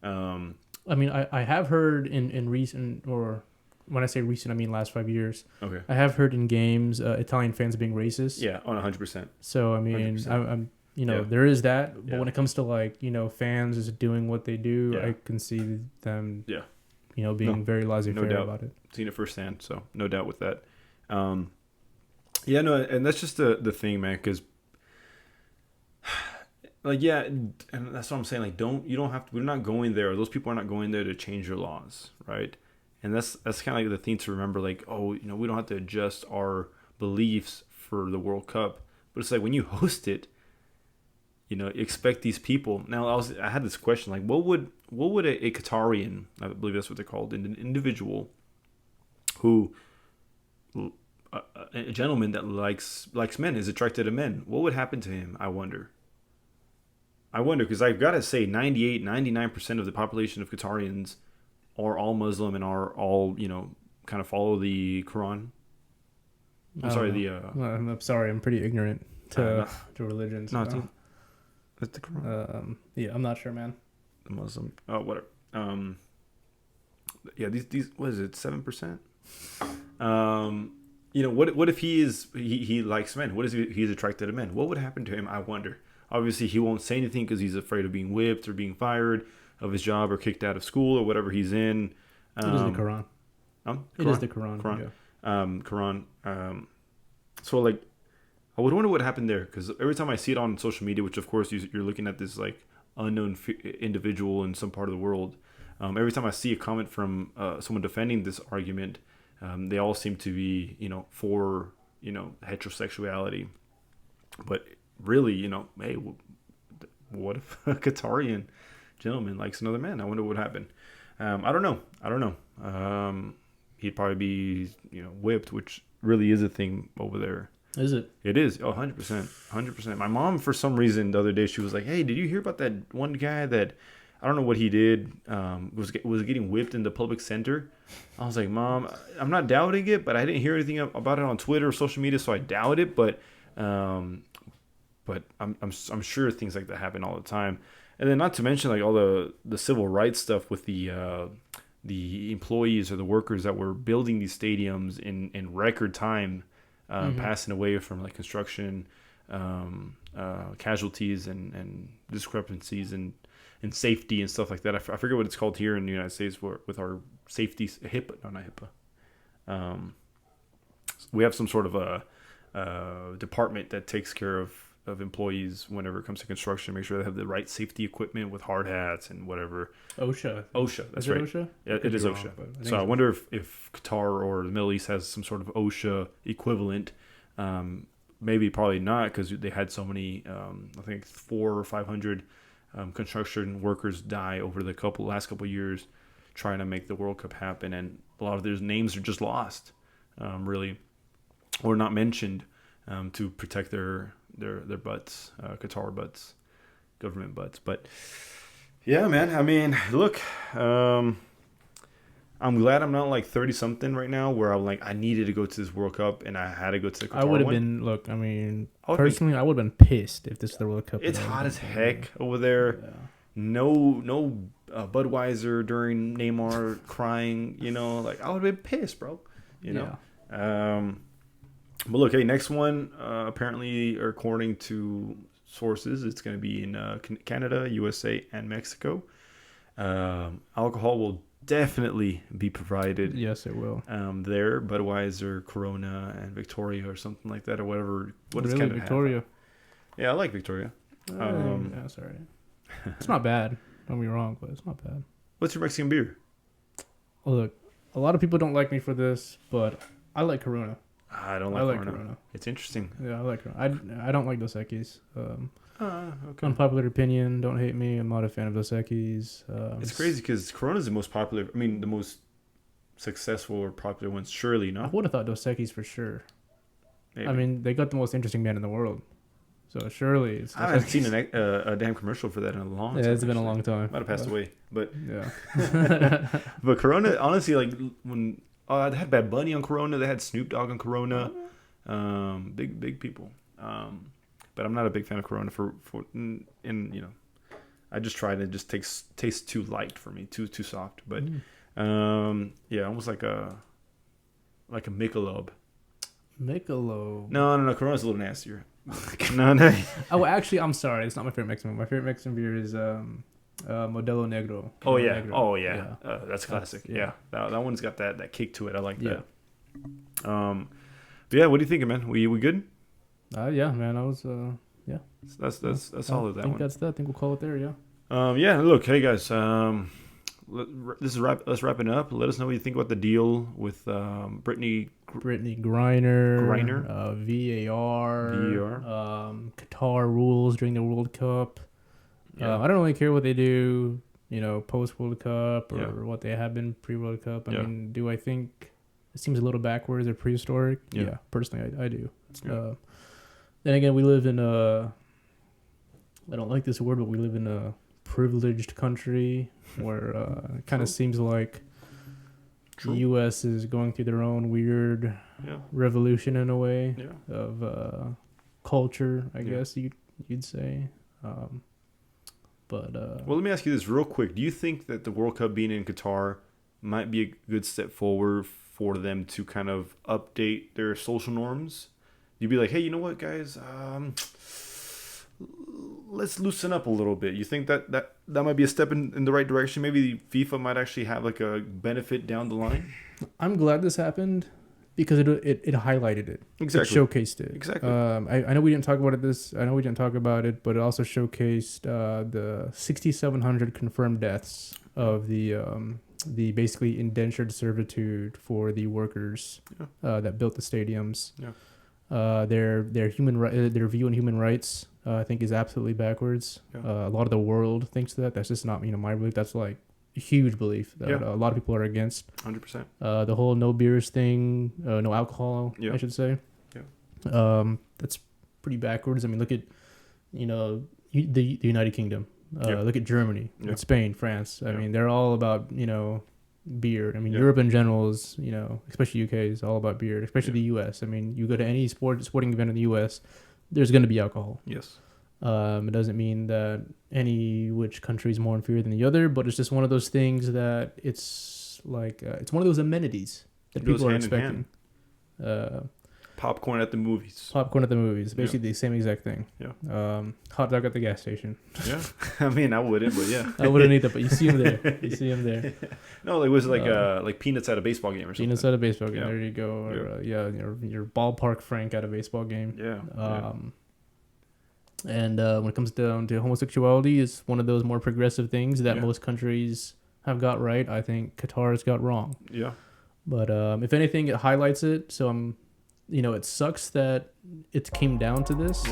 I mean, I have heard in recent, or when I say recent, I mean last 5 years. Okay. I have heard in games Italian fans being racist. Yeah, on 100%. So I mean, I'm you know, there is that. But when it comes to, like, you know, fans just doing what they do, I can see them. Yeah. You know, being very laissez-faire about it. Seen it firsthand, so no doubt with that. And that's just the thing, man. Because, like, yeah, and that's what I'm saying. Like, you don't have to. We're not going there. Those people are not going there to change your laws, right? And that's kind of like the thing to remember. Like, oh, you know, we don't have to adjust our beliefs for the World Cup, but it's like when you host it, you know, expect these people. Now, I had this question, like, what would a Qatarian, I believe that's what they're called, an individual who, a gentleman that likes men, is attracted to men, what would happen to him? I wonder, because I've got to say 99% of the population of Qatarians are all Muslim and are all, you know, kind of follow the Quran. I'm sorry, I'm sorry, I'm pretty ignorant to religions. No, That's the Quran. Yeah, I'm not sure, man. The Muslim. Oh, whatever. Yeah, these what is it? 7%. What if he likes men? What if he's attracted to men? What would happen to him? I wonder. Obviously, he won't say anything because he's afraid of being whipped or being fired of his job or kicked out of school or whatever he's in. It is the Quran. Quran? It is the Quran. Quran. Yeah. Quran. So like, I would wonder what happened there, because every time I see it on social media, which of course you're looking at this like unknown individual in some part of the world. Every time I see a comment from someone defending this argument, they all seem to be, for, heterosexuality. But really, hey, what if a Qatarian gentleman likes another man? I wonder what would happen. I don't know. He'd probably be, whipped, which really is a thing over there. Is it? It is. Oh, 100%. 100%. My mom, for some reason, the other day, she was like, hey, did you hear about that one guy that, I don't know what he did, was getting whipped in the public center? I was like, Mom, I'm not doubting it, but I didn't hear anything about it on Twitter or social media, so I doubt it. But I'm sure things like that happen all the time. And then not to mention like all the civil rights stuff with the employees or the workers that were building these stadiums in record time, passing away from like construction casualties and discrepancies and safety and stuff like that. I forget what it's called here in the United States with our safety HIPAA. No, not HIPAA. We have some sort of a department that takes care of employees whenever it comes to construction. Make sure they have the right safety equipment with hard hats and whatever. OSHA. That's is it right. OSHA? Yeah, it is OSHA. So I wonder if Qatar or the Middle East has some sort of OSHA equivalent. Maybe probably not, because they had so many. I think 400 or 500 construction workers die over the last couple of years trying to make the World Cup happen, and a lot of their names are just lost, really, or not mentioned, to protect their butts, Qatar butts, government butts. But yeah, man, I mean, look, I'm glad I'm not like 30 something right now, where I'm like, I needed to go to this World Cup and I had to go to the Qatar one. I would have been, look, I mean, personally, I would have been pissed if this is the World Cup. It's hot as heck over there. Yeah. No Budweiser during Neymar crying, like I would have been pissed, bro. You know? But look, hey, next one, apparently, according to sources, it's going to be in Canada, USA, and Mexico. Alcohol will definitely be provided. Yes, it will. There, Budweiser, Corona, and Victoria, or something like that, or whatever. What really, is Canada Victoria? Have? Yeah, I like Victoria. That's all right. It's not bad. Don't be wrong, but it's not bad. What's your Mexican beer? Well, look, a lot of people don't like me for this, but I like Corona. I don't like Corona. It's interesting. Yeah, I like Corona. I don't like Dos Equis. Okay. Unpopular opinion. Don't hate me. I'm not a fan of Dos Equis. It's crazy because Corona is the most popular. I mean, the most successful or popular ones. Surely, no. I would have thought Dos Equis for sure. Maybe. I mean, they got the most interesting band in the world, so surely it's. I haven't seen a damn commercial for that in a long time. Yeah, it's been a long time. Might have passed away, but yeah. But Corona, honestly, like when they had Bad Bunny on Corona, they had Snoop Dogg on Corona, big people. But I'm not a big fan of Corona I just tried it. It just tastes too light for me, too soft. But yeah, almost like a Michelob. Michelob. No. Corona's a little nastier. No. Oh, actually, I'm sorry. It's not my favorite Mexican beer. My favorite Mexican beer is Modelo Negro. Oh yeah. That's classic. Yeah. That one's got that kick to it. I like that. But yeah, what do you think, man? We good? Yeah, man. I was yeah. That's solid. That one. That's that. I think we'll call it there. Yeah. Yeah. Look, hey guys. Let's wrap it up. Let us know what you think about the deal with Brittney Griner, VAR, Qatar rules during the World Cup. I don't really care what they do, post World Cup or what they have been pre World Cup. I mean, do I think it seems a little backwards or prehistoric? Yeah, personally, I do. Yeah. Then again, we live in I don't like this word, but we live in a privileged country where it kind of seems like the U.S. is going through their own weird revolution in a way of culture, I guess you'd say. But well, let me ask you this real quick. Do you think that the World Cup being in Qatar might be a good step forward for them to kind of update their social norms? You'd be like, hey, you know what, guys? Let's loosen up a little bit. You think that might be a step in the right direction? Maybe FIFA might actually have like a benefit down the line? I'm glad this happened because it highlighted it. Exactly. It showcased it. Exactly. I know we didn't talk about it. I know we didn't talk about it, but it also showcased the 6,700 confirmed deaths of the basically indentured servitude for the workers that built the stadiums. Yeah. Their view on human rights, I think, is absolutely backwards. Yeah. A lot of the world thinks that. That's just not my belief. That's like a huge belief that a lot of people are against. 100%. The whole no beers thing, no alcohol, I should say. Yeah. That's pretty backwards. I mean, look at the United Kingdom. Look at Germany, and Spain, France. I mean, they're all about beer. I mean, Europe in general is, especially UK, is all about beer, especially the US. I mean, you go to any sporting event in the US, there's going to be alcohol. Yes. It doesn't mean that which country is more inferior than the other, but it's just one of those things that it's like, it's one of those amenities that people are expecting. Popcorn at the movies. Basically the same exact thing. Yeah. Hot dog at the gas station. Yeah. I mean, I wouldn't, but yeah. I wouldn't either, but you see them there. No, it was like peanuts at a baseball game or something. Peanuts at a baseball game. Yeah. There you go. Or your ballpark Frank at a baseball game. Yeah. And when it comes down to homosexuality, it's one of those more progressive things that most countries have got right. I think Qatar's got wrong. Yeah. But if anything, it highlights it. So it sucks that it came down to this,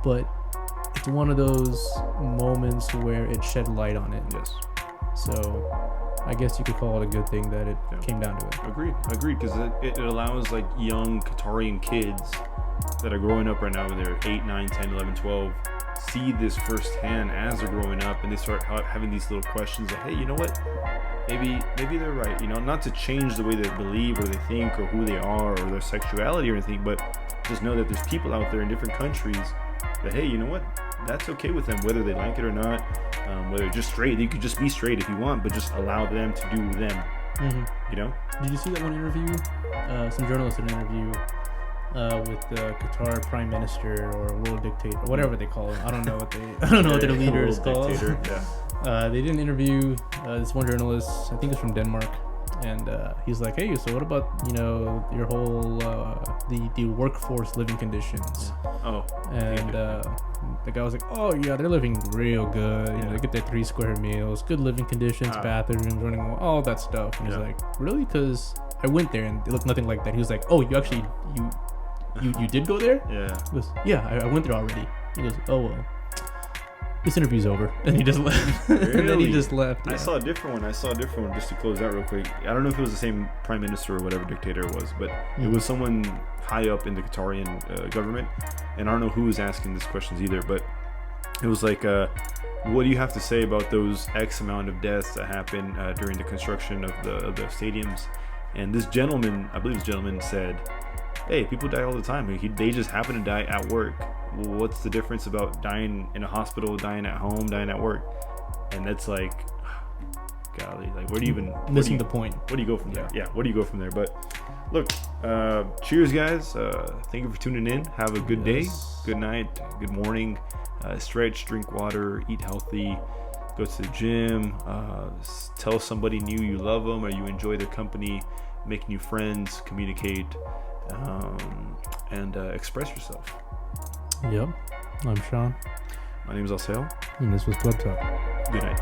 but it's one of those moments where it shed light on it. Yes. So I guess you could call it a good thing that it came down to it. Agreed, because it allows like young Qatarian kids that are growing up right now, when they're 8, 9, 10, 11, 12, see this firsthand as they're growing up, and they start having these little questions like, hey, you know what? Maybe they're right, not to change the way they believe or they think or who they are or their sexuality or anything, but just know that there's people out there in different countries that, hey, you know what? That's okay with them, whether they like it or not, whether just straight. You could just be straight if you want, but just allow them to do them. Mm-hmm. Did you see that one interview? Some journalists did an interview with the Qatar Prime Minister or World Dictator, whatever they call him. I don't know what their leader is called. They did an interview. This one journalist, I think it's from Denmark, and he's like, "Hey, so what about your whole the workforce living conditions?" Oh. And the guy was like, "Oh yeah, they're living real good. They get their 3 square meals, good living conditions, bathrooms, running, all that stuff." And he's like, "Really? Because I went there and it looked nothing like that." He was like, "Oh, you actually you did go there?" Yeah. He goes, "Yeah, I went there already." He goes, "Oh well, this interview's over," and he just left. Really? And then he just left. Yeah. I saw a different one just to close out real quick. I don't know if it was the same prime minister or whatever dictator it was, but it was someone high up in the Qatarian government, and I don't know who was asking these questions either, but it was like, what do you have to say about those X amount of deaths that happened during the construction of the stadiums? And this gentleman, I believe this gentleman said, hey, people die all the time. They just happen to die at work. Well, what's the difference about dying in a hospital, dying at home, dying at work? And that's like, golly, like where do you even missing the point? Where do you go from there? Yeah, where do you go from there? But look, cheers, guys. Thank you for tuning in. Have a good day, good night, good morning. Stretch, drink water, eat healthy, go to the gym. Tell somebody new you love them or you enjoy their company. Make new friends, communicate, and express yourself. Yep. I'm Sean. My name is Alcel. And this was Pleb Talk. Good night.